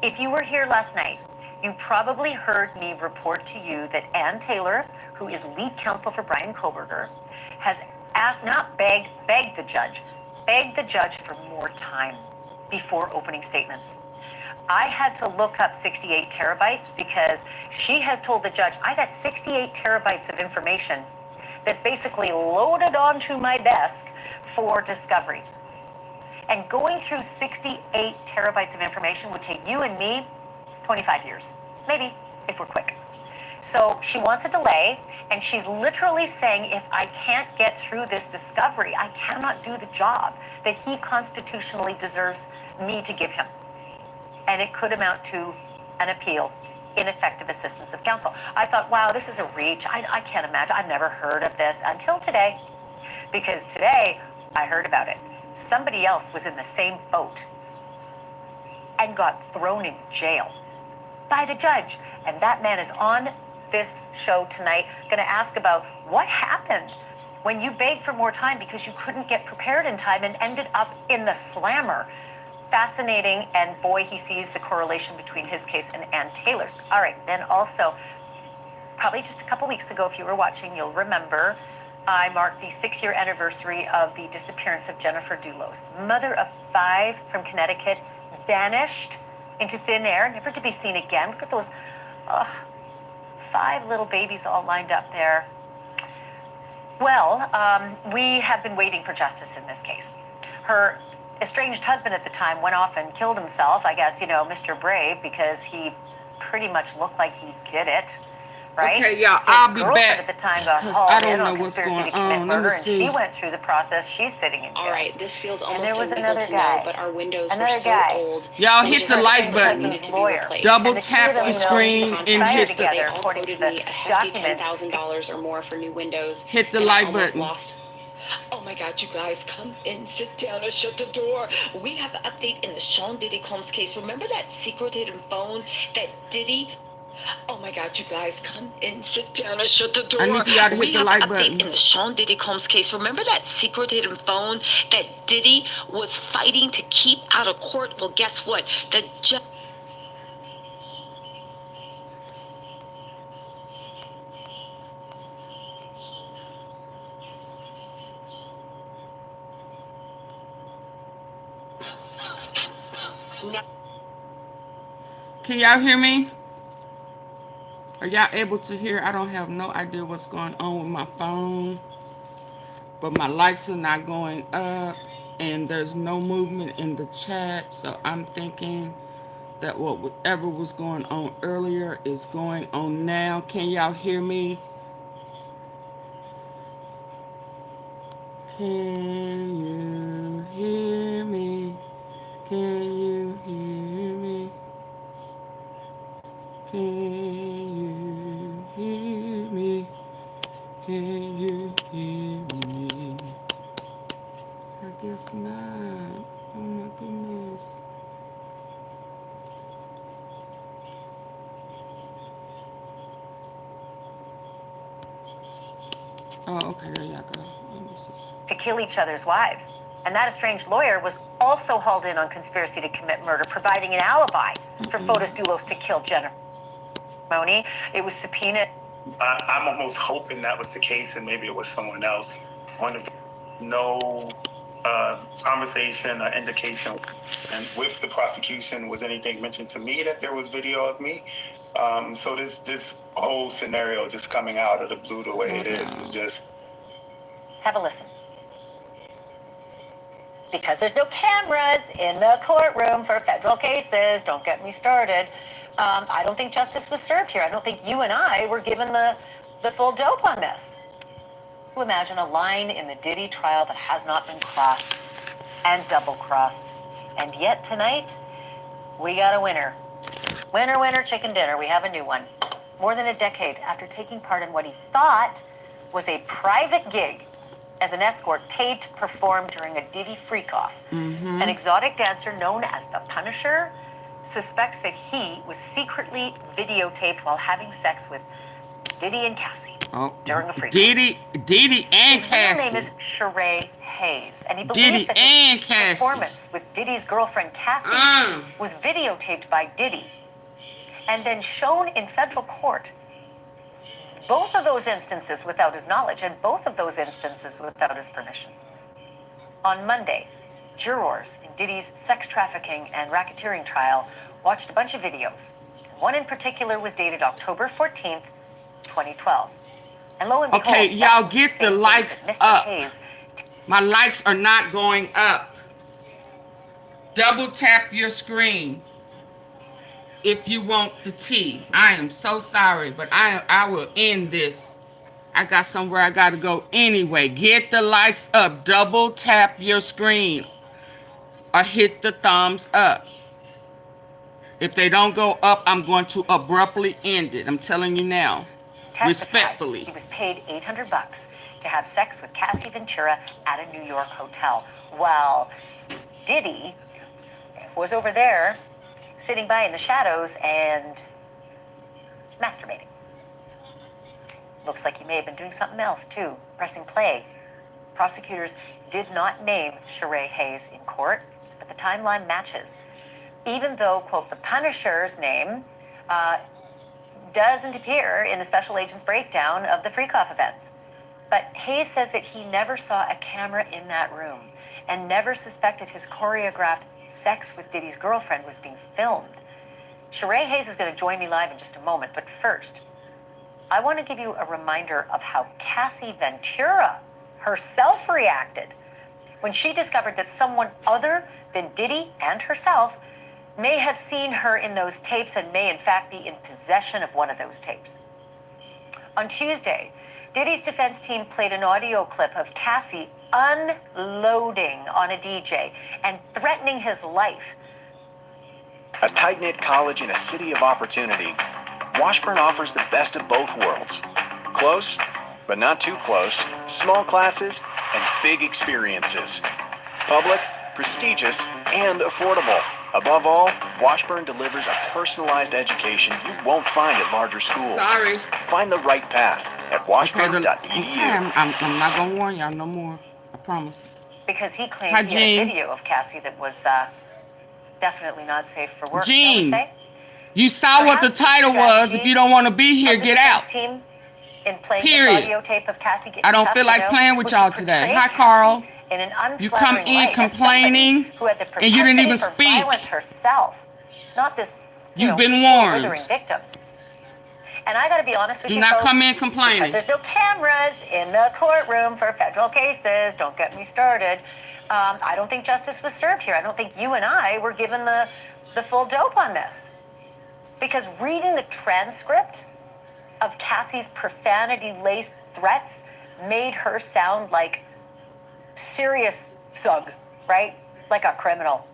[SPEAKER 3] If you were here last night, you probably heard me report to you that Ann Taylor, who is lead counsel for Bryan Kohberger, has begged the judge for more time before opening statements. I had to look up 68 terabytes because she has told the judge, I got 68 terabytes of information that's basically loaded onto my desk for discovery. And going through 68 terabytes of information would take you and me 25 years, maybe, if we're quick. So she wants a delay, and she's literally saying, if I can't get through this discovery, I cannot do the job that he constitutionally deserves me to give him. And it could amount to an appeal, ineffective assistance of counsel. I thought, wow, this is a reach. I can't imagine. I've never heard of this until today, because today I heard about it. Somebody else was in the same boat and got thrown in jail by the judge. And that man is on this show tonight, going to ask about what happened when you begged for more time because you couldn't get prepared in time and ended up in the slammer. Fascinating, and boy, he sees the correlation between his case and Ann Taylor's. All right, then also, probably just a couple weeks ago, if you were watching, you'll remember, I marked the 6-year anniversary of the disappearance of Jennifer Dulos, mother of 5 from Connecticut, vanished into thin air, never to be seen again. Look at those 5 little babies all lined up there. Well, we have been waiting for justice in this case. Her estranged husband at the time went off and killed himself, I guess, Mr. Brave, because he pretty much looked like he did it. right?
[SPEAKER 2] Okay, y'all,
[SPEAKER 3] His
[SPEAKER 2] I'll be
[SPEAKER 3] girlfriend
[SPEAKER 2] back.
[SPEAKER 3] at the time got
[SPEAKER 2] 'Cause
[SPEAKER 3] hauled
[SPEAKER 2] I don't
[SPEAKER 3] in
[SPEAKER 2] know
[SPEAKER 3] on
[SPEAKER 2] what's
[SPEAKER 3] conspiracy
[SPEAKER 2] going
[SPEAKER 3] to commit
[SPEAKER 2] on. Let me
[SPEAKER 3] murder, and
[SPEAKER 2] see.
[SPEAKER 3] she went through the process. She's sitting in jail.
[SPEAKER 4] All right, this feels
[SPEAKER 3] And
[SPEAKER 4] almost
[SPEAKER 3] there was
[SPEAKER 4] illegal
[SPEAKER 3] another
[SPEAKER 4] to
[SPEAKER 3] guy.
[SPEAKER 4] know, but our windows were
[SPEAKER 3] Another
[SPEAKER 4] so
[SPEAKER 3] guy.
[SPEAKER 4] old.
[SPEAKER 2] Y'all
[SPEAKER 4] it
[SPEAKER 2] hit
[SPEAKER 4] was
[SPEAKER 2] the
[SPEAKER 4] just
[SPEAKER 2] like
[SPEAKER 4] something that
[SPEAKER 2] button.
[SPEAKER 4] needed to be
[SPEAKER 3] Lawyer.
[SPEAKER 4] replaced.
[SPEAKER 2] Double
[SPEAKER 3] And the two
[SPEAKER 2] tap
[SPEAKER 3] of them
[SPEAKER 2] the
[SPEAKER 3] know
[SPEAKER 2] screen
[SPEAKER 3] to
[SPEAKER 2] and
[SPEAKER 3] conspire
[SPEAKER 2] hit
[SPEAKER 4] They
[SPEAKER 3] together,
[SPEAKER 4] all
[SPEAKER 3] according to
[SPEAKER 4] quoted me
[SPEAKER 3] the
[SPEAKER 4] a hefty
[SPEAKER 3] documents.
[SPEAKER 4] $10,000 or more for new windows.
[SPEAKER 2] Hit the
[SPEAKER 4] and I
[SPEAKER 2] like
[SPEAKER 4] almost
[SPEAKER 2] button.
[SPEAKER 4] lost.
[SPEAKER 1] Oh my God, you guys, come in, sit down, and shut the door. We have an update in the Sean Diddy Combs case. Remember that secret hidden phone that Diddy? Oh my God, you guys, come in, sit down, and shut the door.
[SPEAKER 2] I need for y'all to hit
[SPEAKER 1] We
[SPEAKER 2] the
[SPEAKER 1] have
[SPEAKER 2] like
[SPEAKER 1] an update
[SPEAKER 2] button.
[SPEAKER 1] in the Sean Diddy Combs case. Remember that secret hidden phone that Diddy was fighting to keep out of court? Well, guess what? The judge.
[SPEAKER 2] Can y'all hear me? Are y'all able to hear? I don't have no idea what's going on with my phone. But my likes are not going up. And there's no movement in the chat. So I'm thinking that whatever was going on earlier is going on now. Can y'all hear me? Can you hear me? Can you hear me? Can you hear me? Can you hear me? I guess not. Oh my goodness. Oh, okay, there y'all go. Let me see.
[SPEAKER 3] To kill each other's wives. And that estranged lawyer was also hauled in on conspiracy to commit murder, providing an alibi for Fotis Dulos to kill Jennifer. It was subpoenaed.
[SPEAKER 5] I'm almost hoping that was the case and maybe it was someone else. One of no conversation or indication and with the prosecution was anything mentioned to me that there was video of me. So this whole scenario just coming out of the blue the way it is just...
[SPEAKER 3] Have a listen. Because there's no cameras in the courtroom for federal cases, don't get me started. I don't think justice was served here. I don't think you and I were given the full dope on this. You imagine a line in the Diddy trial that has not been crossed and double-crossed. And yet tonight, we got a winner. Winner, winner, chicken dinner. We have a new one. More than a decade after taking part in what he thought was a private gig as an escort paid to perform during a Diddy freak-off. An exotic dancer known as the Punisher suspects that he was secretly videotaped while having sex with Diddy and Cassie during a freak-off.
[SPEAKER 2] Diddy and Cassie.
[SPEAKER 3] His real name is Sharay Hayes, and he believes that his performance with Diddy's girlfriend Cassie was videotaped by Diddy and then shown in federal court. Both of those instances without his knowledge, and both of those instances without his permission. On Monday, jurors in Diddy's sex trafficking and racketeering trial watched a bunch of videos. One in particular was dated October 14th, 2012. And lo and behold,
[SPEAKER 2] okay, y'all get the likes up.
[SPEAKER 3] Hayes.
[SPEAKER 2] My likes are not going up. Double tap your screen if you want the tea. I am so sorry, but I will end this. I got somewhere I got to go anyway. Get the likes up. Double tap your screen or hit the thumbs up. If they don't go up, I'm going to abruptly end it. I'm telling you now. Respectfully.
[SPEAKER 3] He was paid $800 to have sex with Cassie Ventura at a New York hotel, while Diddy was over there sitting by in the shadows and masturbating. Looks like he may have been doing something else too, pressing play. Prosecutors did not name Sharay Hayes in court, but the timeline matches. Even though, quote, the Punisher's name doesn't appear in the special agent's breakdown of the freak-off events. But Hayes says that he never saw a camera in that room and never suspected his choreographed sex with Diddy's girlfriend was being filmed. Sharay Hayes is going to join me live in just a moment, but first, I want to give you a reminder of how Cassie Ventura herself reacted when she discovered that someone other than Diddy and herself may have seen her in those tapes and may in fact be in possession of one of those tapes. On Tuesday, Diddy's defense team played an audio clip of Cassie unloading on a DJ and threatening his life.
[SPEAKER 6] A tight-knit college in a city of opportunity, Washburn offers the best of both worlds. Close, but not too close, small classes, and big experiences. Public, prestigious, and affordable. Above all, Washburn delivers a personalized education you won't find at larger schools.
[SPEAKER 2] Sorry.
[SPEAKER 6] Find the right path at washburn.edu.
[SPEAKER 2] I'm not going to warn y'all no more. I promise.
[SPEAKER 3] Because he claimed
[SPEAKER 2] Hi,
[SPEAKER 3] he had
[SPEAKER 2] Gene.
[SPEAKER 3] a video of Cassie that was definitely not safe for work.
[SPEAKER 2] Gene,
[SPEAKER 3] shall we say?
[SPEAKER 2] you saw what the
[SPEAKER 3] Perhaps
[SPEAKER 2] title was. If you don't want to be here,
[SPEAKER 3] of the
[SPEAKER 2] get
[SPEAKER 3] defense
[SPEAKER 2] out.
[SPEAKER 3] Team in playing
[SPEAKER 2] Period.
[SPEAKER 3] this audio tape of Cassie getting
[SPEAKER 2] I don't
[SPEAKER 3] tough,
[SPEAKER 2] feel like
[SPEAKER 3] you know,
[SPEAKER 2] playing with
[SPEAKER 3] was
[SPEAKER 2] y'all
[SPEAKER 3] to
[SPEAKER 2] today.
[SPEAKER 3] portray
[SPEAKER 2] Hi,
[SPEAKER 3] Cassie
[SPEAKER 2] Carl.
[SPEAKER 3] in an
[SPEAKER 2] You come
[SPEAKER 3] unflattering
[SPEAKER 2] in
[SPEAKER 3] light as somebody
[SPEAKER 2] complaining,
[SPEAKER 3] who had the
[SPEAKER 2] and you didn't even
[SPEAKER 3] propensity for
[SPEAKER 2] speak.
[SPEAKER 3] violence herself, not this.
[SPEAKER 2] You've been warned.
[SPEAKER 3] Withering victim. And I got to be honest with
[SPEAKER 2] Do
[SPEAKER 3] you,
[SPEAKER 2] not
[SPEAKER 3] folks,
[SPEAKER 2] come in
[SPEAKER 3] because
[SPEAKER 2] complaining.
[SPEAKER 3] there's no cameras in the courtroom for federal cases. Don't get me started. I don't think justice was served here. I don't think you and I were given the full dope on this. Because reading the transcript of Cassie's profanity-laced threats made her sound like serious thug, right? Like a criminal.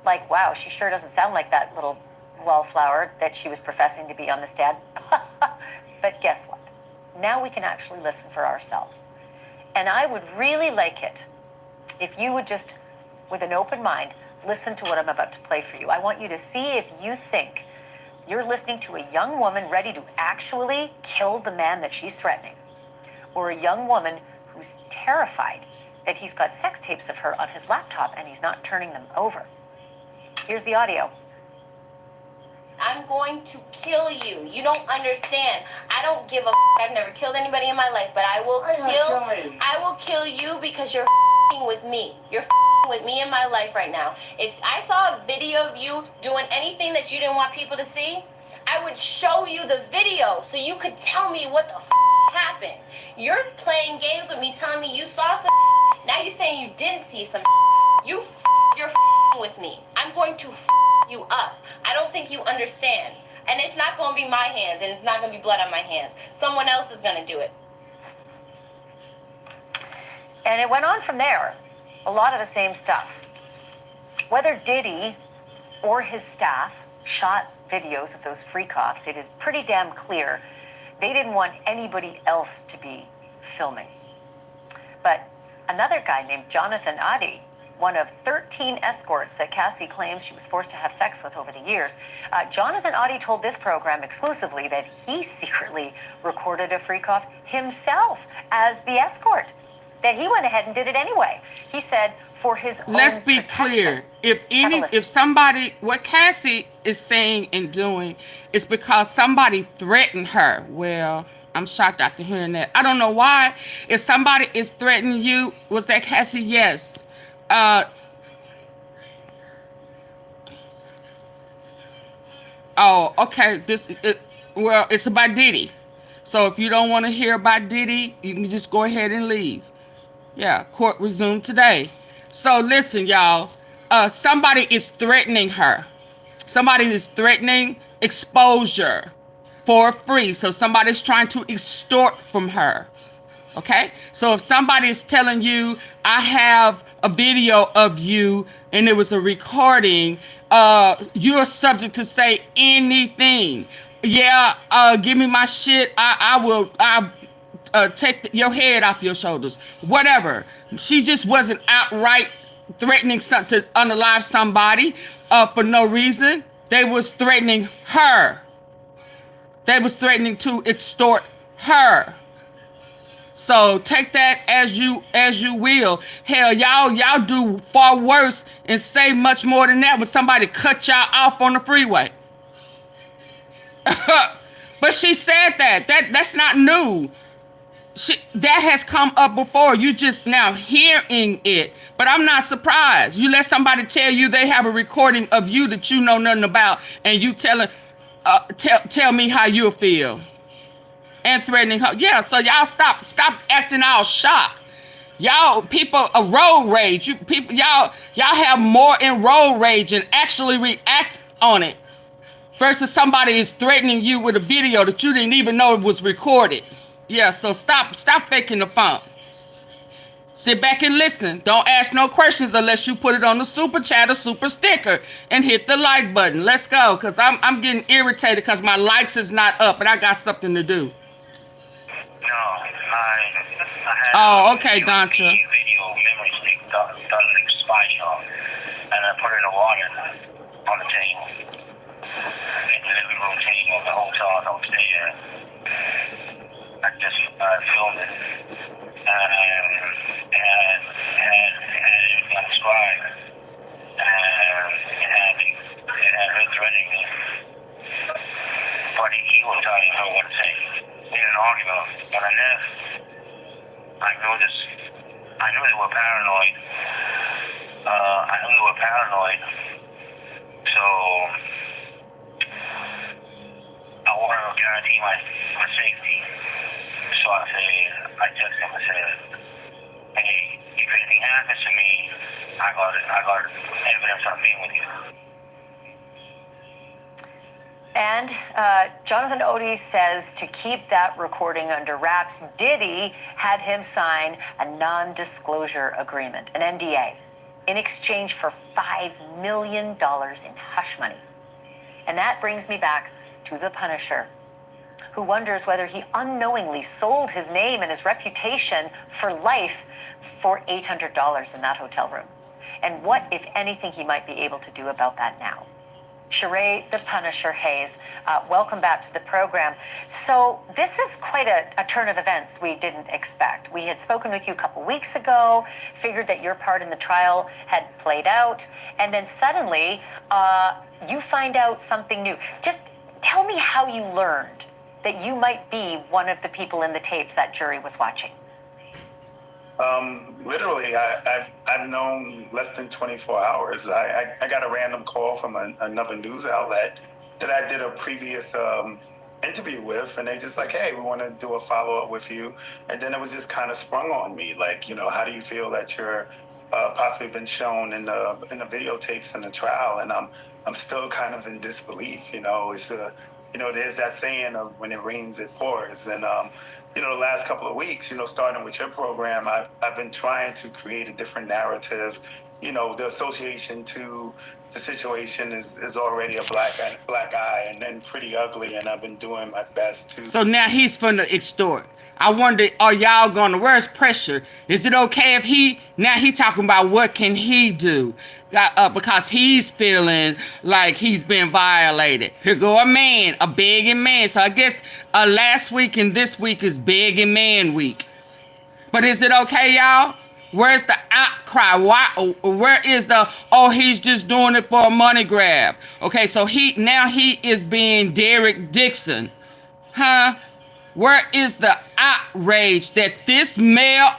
[SPEAKER 3] Like, wow, she sure doesn't sound like that little wallflower that she was professing to be on the stand. But guess what? Now we can actually listen for ourselves. And I would really like it if you would just, with an open mind, listen to what I'm about to play for you. I want you to see if you think you're listening to a young woman ready to actually kill the man that she's threatening, or a young woman who's terrified that he's got sex tapes of her on his laptop and he's not turning them over. Here's the audio.
[SPEAKER 7] I'm going to kill you. You don't understand. I don't give a I've never killed anybody in my life, but I will kill you because you're with me. You're with me in my life right now. If I saw a video of you doing anything that you didn't want people to see, I would show you the video so you could tell me what the happened. You're playing games with me, telling me you saw some. Now you're saying you didn't see some. You're with me. I'm going to you up. I don't think you understand. And it's not going to be my hands, and it's not going to be blood on my hands. Someone else is going to do it.
[SPEAKER 3] And it went on from there. A lot of the same stuff. Whether Diddy or his staff shot videos of those freak-offs, it is pretty damn clear they didn't want anybody else to be filming. But another guy named Jonathan Adi, one of 13 escorts that Cassie claims she was forced to have sex with over the years, Jonathan Adi told this program exclusively that he secretly recorded a freak-off himself as the escort, that he went ahead and did it anyway. He said for his own
[SPEAKER 2] Let's be
[SPEAKER 3] protection.
[SPEAKER 2] clear. If somebody, what Cassie is saying and doing is because somebody threatened her. Well, I'm shocked after hearing that. I don't know why. If somebody is threatening you, was that Cassie? Yes. Oh, okay. Well, it's about Diddy. So if you don't want to hear about Diddy, you can just go ahead and leave. Yeah, court resumed today. So listen, y'all. Somebody is threatening her. Somebody is threatening exposure for free. So somebody's trying to extort from her. Okay? So if somebody is telling you, I have a video of you and it was a recording, you're subject to say anything. Yeah, give me my shit. I'll take your head off your shoulders. Whatever. She just wasn't outright threatening to unalive somebody for no reason. They was threatening her. They was threatening to extort her. So take that as you will. Hell, y'all do far worse and say much more than that when somebody cut y'all off on the freeway. But she said that's not new. That has come up before. You just now hearing it. But I'm not surprised. You let somebody tell you they have a recording of you that you know nothing about, and you tell me how you feel. And threatening her. Yeah, so y'all stop acting all shocked. Y'all people road rage. Y'all have more in road rage and actually react on it. Versus somebody is threatening you with a video that you didn't even know it was recorded. Yeah, so stop faking the funk. Sit back and listen. Don't ask no questions unless you put it on the super chat or super sticker and hit the like button. Let's go, because I'm getting irritated because my likes is not up and I got something to do.
[SPEAKER 8] No, I had
[SPEAKER 2] Oh, okay, Doncha.
[SPEAKER 8] video memory stick doesn't expire, and I put it in the water on the table, in the living room table of the hotel upstairs. I just filmed it, and it got scribe, and it had her threatening me, but he was telling her what to say. We had an argument, but I left. I knew they were paranoid. So I wanted to guarantee my safety. So I texted him and said, hey, if anything happens to me, I got evidence of being with you.
[SPEAKER 3] And Jonathan Odie says to keep that recording under wraps, Diddy had him sign a non-disclosure agreement, an NDA, in exchange for $5 million in hush money. And that brings me back to the Punisher, who wonders whether he unknowingly sold his name and his reputation for life for $800 in that hotel room. And what, if anything, he might be able to do about that now. Sharay, the Punisher Hayes, welcome back to the program. So this is quite a turn of events we didn't expect. We had spoken with you a couple weeks ago, figured that your part in the trial had played out, and then suddenly you find out something new. Just tell me how you learned that you might be one of the people in the tapes that jury was watching.
[SPEAKER 5] Literally, I've known less than 24 hours. I got a random call from another news outlet that I did a previous interview with, and they just like, hey, we want to do a follow-up with you. And then it was just kind of sprung on me, like, you know, how do you feel that you're possibly been shown in the videotapes in the trial? And I'm still kind of in disbelief. You know, it's you know, there's that saying of when it rains, it pours. And you know, the last couple of weeks, you know, starting with your program, I've been trying to create a different narrative. You know, the association to the situation is already a black eye and then pretty ugly, and I've been doing my best to.
[SPEAKER 2] So now he's finna extort. I wonder, are y'all gonna, where's pressure? Is it okay if now he talking about what can he do? Because he's feeling like he's been violated. Here go a man, a begging man. So I guess last week and this week is begging man week. But is it okay, y'all? Where's the outcry? Where is the, oh, he's just doing it for a money grab? Okay, so now he is being Derek Dixon. Huh? Where is the outrage that this male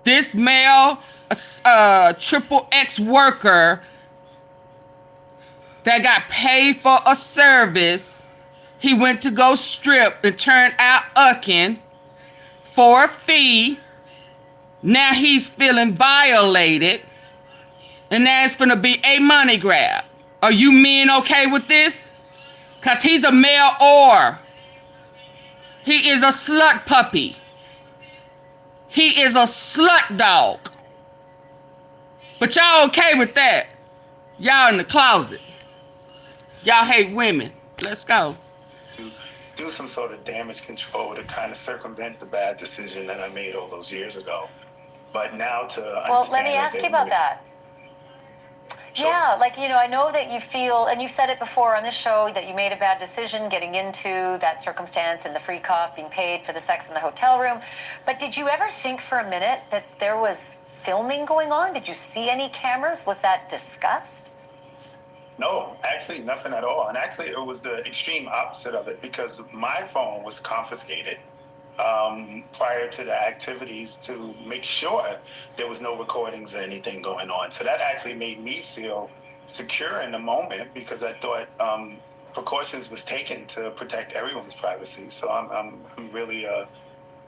[SPEAKER 2] this male XXX worker that got paid for a service, he went to go strip and turned out ucking for a fee. Now he's feeling violated, and now it's gonna be a money grab. Are you men okay with this? Because he's a male whore. He is a slut puppy. He is a slut dog. But y'all okay with that? Y'all in the closet. Y'all hate women. Let's go.
[SPEAKER 5] Do some sort of damage control to kind of circumvent the bad decision that I made all those years ago. But now to
[SPEAKER 3] well, let me ask you about that. Sure. Yeah, like, you know, I know that you feel, and you've said it before on this show, that you made a bad decision getting into that circumstance and the free cop being paid for the sex in the hotel room. But did you ever think for a minute that there was filming going on? Did you see any cameras? Was that discussed?
[SPEAKER 5] No, actually nothing at all. And actually it was the extreme opposite of it, because my phone was confiscated prior to the activities to make sure there was no recordings or anything going on. So that actually made me feel secure in the moment, because I thought precautions was taken to protect everyone's privacy. So I'm really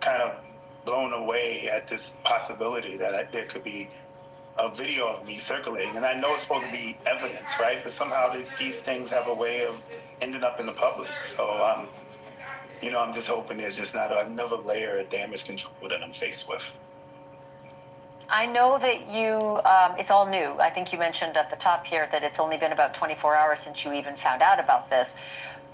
[SPEAKER 5] kind of blown away at this possibility that there could be a video of me circulating. And I know it's supposed to be evidence, right? But somehow these things have a way of ending up in the public. So I'm just hoping there's just not another layer of damage control that I'm faced with.
[SPEAKER 3] I know that you, it's all new. I think you mentioned at the top here that it's only been about 24 hours since you even found out about this.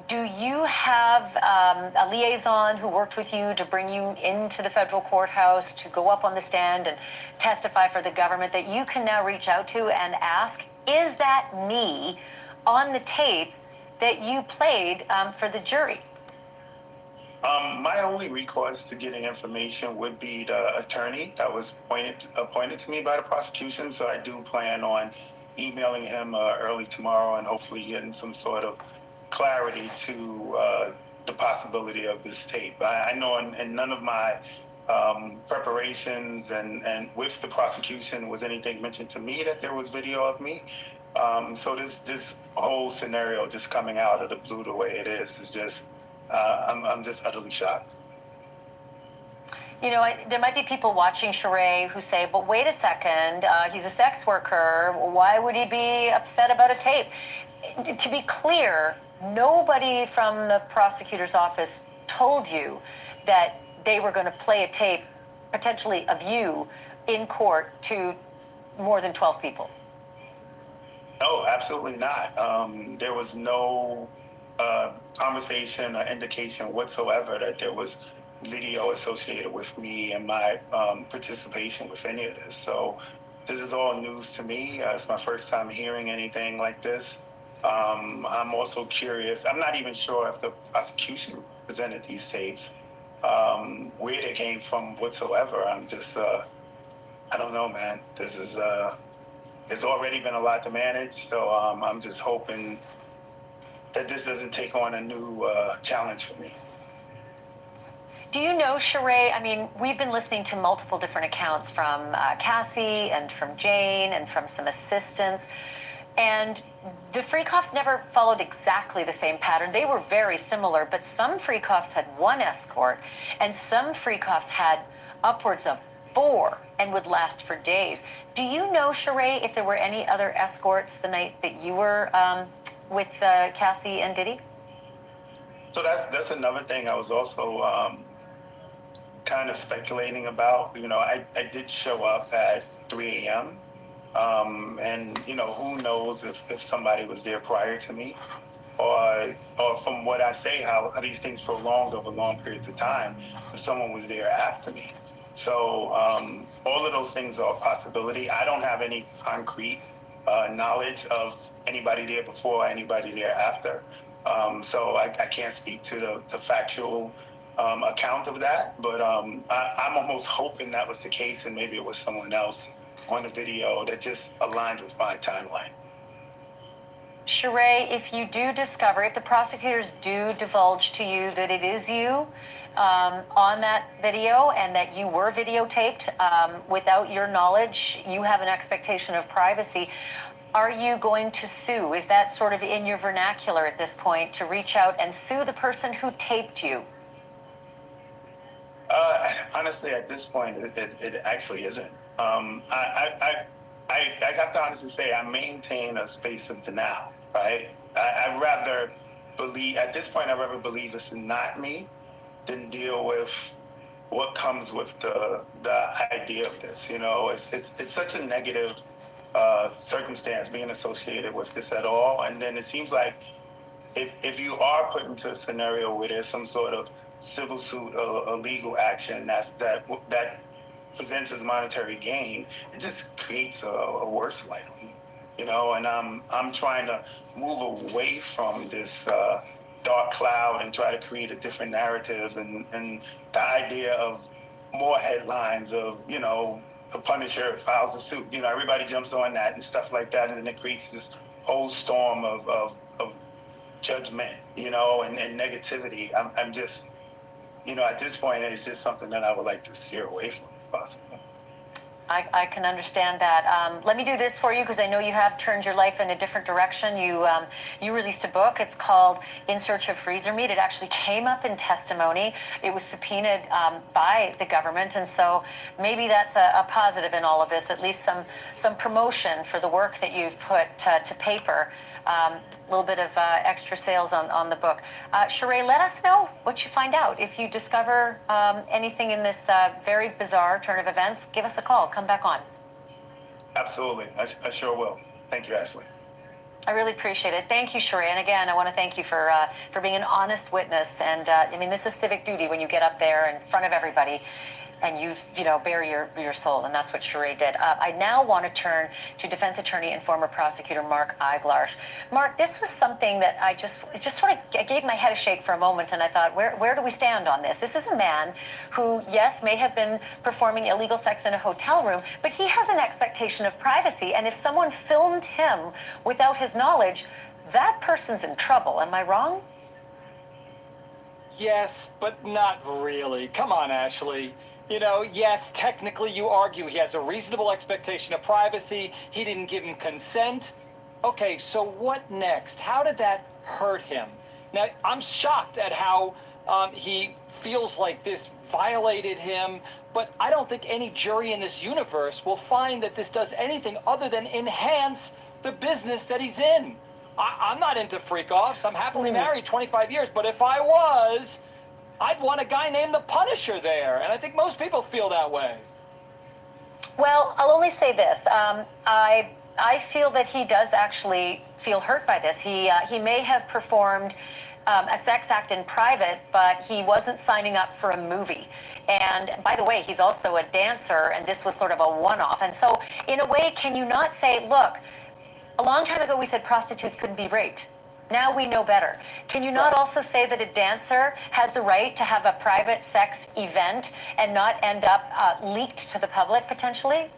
[SPEAKER 3] Do you have a liaison who worked with you to bring you into the federal courthouse to go up on the stand and testify for the government that you can now reach out to and ask, is that me on the tape that you played for the jury?
[SPEAKER 5] My only recourse to getting information would be the attorney that was appointed to me by the prosecution. So I do plan on emailing him early tomorrow and hopefully getting some sort of clarity to the possibility of this tape. I know in none of my preparations and with the prosecution was anything mentioned to me that there was video of me. So this whole scenario just coming out of the blue the way it is just, I'm just utterly shocked.
[SPEAKER 3] There might be people watching Sharay who say, but wait a second, he's a sex worker. Why would he be upset about a tape? To be clear, nobody from the prosecutor's office told you that they were going to play a tape, potentially of you, in court to more than 12 people.
[SPEAKER 5] No, absolutely not. There was no conversation or indication whatsoever that there was video associated with me and my participation with any of this. So this is all news to me. It's my first time hearing anything like this. I'm also curious. I'm not even sure if the prosecution presented these tapes, where they came from whatsoever. I'm just, I don't know, man. This is, there's already been a lot to manage. So I'm just hoping that this doesn't take on a new challenge for me.
[SPEAKER 3] Do you know, Sharay, I mean, we've been listening to multiple different accounts from Cassie and from Jane and from some assistants. And the Freakoffs never followed exactly the same pattern. They were very similar, but some Freakoffs had one escort and some Freakoffs had upwards of 4 and would last for days. Do you know, Sharay, if there were any other escorts the night that you were with Cassie and Diddy?
[SPEAKER 5] So that's another thing I was also kind of speculating about. I did show up at 3 a.m. And who knows if somebody was there prior to me, or from what I say, how these things prolonged over long periods of time, if someone was there after me. So all of those things are a possibility. I don't have any concrete knowledge of anybody there before, anybody there after. So I can't speak to the factual account of that, but I'm almost hoping that was the case and maybe it was someone else on the video that just aligned with my timeline.
[SPEAKER 3] Sharay, if you do discover, if the prosecutors do divulge to you that it is you on that video and that you were videotaped without your knowledge, you have an expectation of privacy. Are you going to sue? Is that sort of in your vernacular at this point, to reach out and sue the person who taped you?
[SPEAKER 5] Honestly, at this point, it actually isn't. I have to honestly say I maintain a space of denial, right? I'd rather believe, at this point, I'd rather believe this is not me than deal with what comes with the idea of this. It's such a negative circumstance being associated with this at all. And then it seems like if you are put into a scenario where there's some sort of civil suit or legal action that presents as monetary gain, it just creates a worse light on me, and I'm trying to move away from this dark cloud and try to create a different narrative and the idea of more headlines of, the Punisher files a suit, everybody jumps on that and stuff like that, and then it creates this whole storm of judgment, and negativity. I'm just, at this point, it's just something that I would like to steer away from if possible.
[SPEAKER 3] I can understand that. Let me do this for you, because I know you have turned your life in a different direction. You released a book. It's called In Search of Freezer Meat. It actually came up in testimony. It was subpoenaed by the government, and so maybe that's a positive in all of this, at least some promotion for the work that you've put to paper. A little bit of extra sales on the book. Sharay, let us know what you find out. If you discover anything in this very bizarre turn of events, give us a call. Come back on.
[SPEAKER 5] Absolutely. I sure will. Thank you, Ashley.
[SPEAKER 3] I really appreciate it. Thank you, Sharay. And again, I want to thank you for being an honest witness. And I mean, this is civic duty when you get up there in front of everybody and you know, bare your soul. And that's what Sharay did. I now want to turn to defense attorney and former prosecutor Mark Eiglarsh. Mark, this was something that I just sort of gave my head a shake for a moment, and I thought, where do we stand on this? This is a man who, yes, may have been performing illegal sex in a hotel room, but he has an expectation of privacy. And if someone filmed him without his knowledge, that person's in trouble. Am I wrong?
[SPEAKER 9] Yes, but not really. Come on, Ashley. You know, yes, technically you argue he has a reasonable expectation of privacy. He didn't give him consent. Okay, so what next? How did that hurt him? Now, I'm shocked at how he feels like this violated him, but I don't think any jury in this universe will find that this does anything other than enhance the business that he's in. I'm not into freak-offs. I'm happily married 25 years, but if I was, I'd want a guy named the Punisher there, and I think most people feel that way.
[SPEAKER 3] Well, I'll only say this. I feel that he does actually feel hurt by this. He may have performed a sex act in private, but he wasn't signing up for a movie. And by the way, he's also a dancer, and this was sort of a one-off. And so, in a way, can you not say, look, a long time ago we said prostitutes couldn't be raped. Now we know better. Can you not also say that a dancer has the right to have a private sex event and not end up leaked to the public potentially?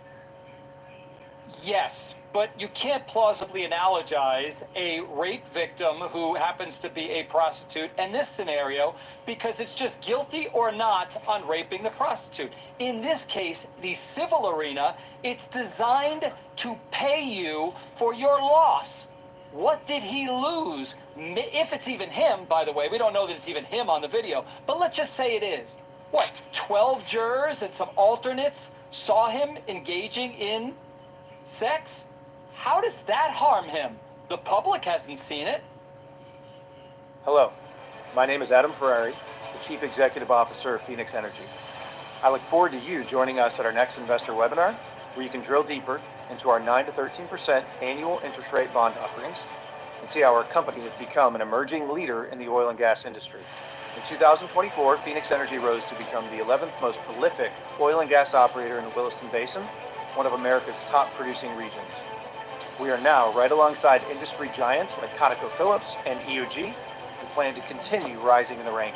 [SPEAKER 9] Yes, but you can't plausibly analogize a rape victim who happens to be a prostitute in this scenario because it's just guilty or not on raping the prostitute. In this case, the civil arena, it's designed to pay you for your loss. What did he lose? If it's even him, by the way, we don't know that it's even him on the video, but let's just say it is. What, 12 jurors and some alternates saw him engaging in sex? How does that harm him? The public hasn't seen it.
[SPEAKER 10] Hello, my name is Adam Ferrari, the Chief Executive Officer of Phoenix Energy. I look forward to you joining us at our next investor webinar, where you can drill deeper into our 9 to 13% annual interest rate bond offerings and see how our company has become an emerging leader in the oil and gas industry. In 2024, Phoenix Energy rose to become the 11th most prolific oil and gas operator in the Williston Basin, one of America's top producing regions. We are now right alongside industry giants like ConocoPhillips and EOG and plan to continue rising in the rankings.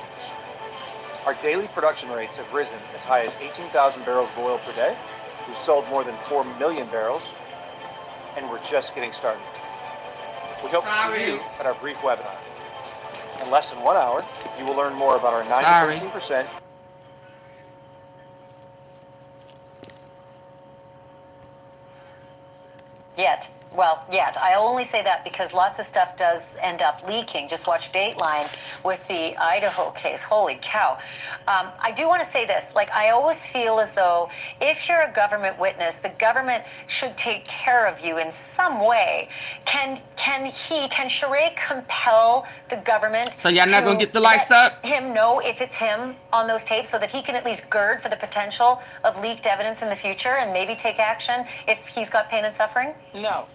[SPEAKER 10] Our daily production rates have risen as high as 18,000 barrels of oil per day. We've sold more than 4 million barrels, and we're just getting started. We hope to see you at our brief webinar. In less than 1 hour, you will learn more about our 9 to 13%.
[SPEAKER 3] Yet. I only say that because lots of stuff does end up leaking. Just watch Dateline with the Idaho case. Holy cow. I do want to say this. Like, I always feel as though if you're a government witness, the government should take care of you in some way. Can Sharay compel the government
[SPEAKER 2] So y'all not going to get the likes up?
[SPEAKER 3] Him know if it's him on those tapes so that he can at least gird for the potential of leaked evidence in the future and maybe take action if he's got pain and suffering?
[SPEAKER 9] No.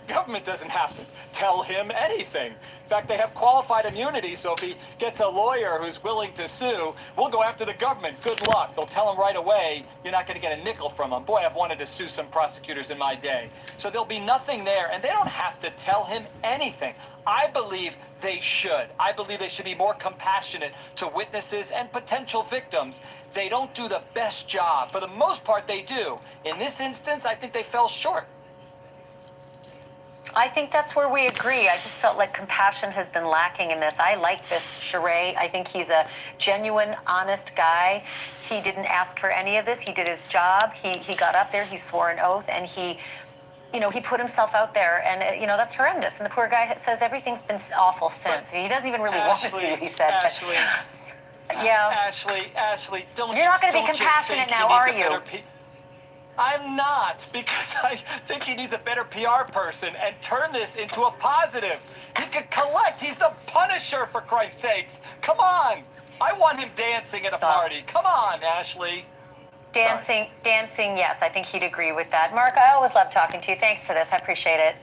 [SPEAKER 9] Government doesn't have to tell him anything. In fact, they have qualified immunity, so if he gets a lawyer who's willing to sue, we'll go after the government. Good luck. They'll tell him right away, you're not going to get a nickel from him. Boy, I've wanted to sue some prosecutors in my day. So there'll be nothing there, and they don't have to tell him anything. I believe they should. I believe they should be more compassionate to witnesses and potential victims. They don't do the best job. For the most part, they do. In this instance, I think they fell short.
[SPEAKER 3] I think that's where we agree. I just felt like compassion has been lacking in this. I like this Sharay. I think he's a genuine, honest guy. He didn't ask for any of this. He did his job. He got up there. He swore an oath, and he put himself out there, and that's horrendous. And the poor guy says everything's been awful since. He doesn't even really want to see what he said.
[SPEAKER 9] Ashley,
[SPEAKER 3] yeah.
[SPEAKER 9] Ashley, don't.
[SPEAKER 3] You're not going to be compassionate now, are you?
[SPEAKER 9] I'm not, because I think he needs a better PR person and turn this into a positive. He could collect. He's the Punisher, for Christ's sakes. Come on. I want him dancing at a party. Come on, Ashley.
[SPEAKER 3] Dancing, yes, I think he'd agree with that. Mark, I always love talking to you. Thanks for this. I appreciate it.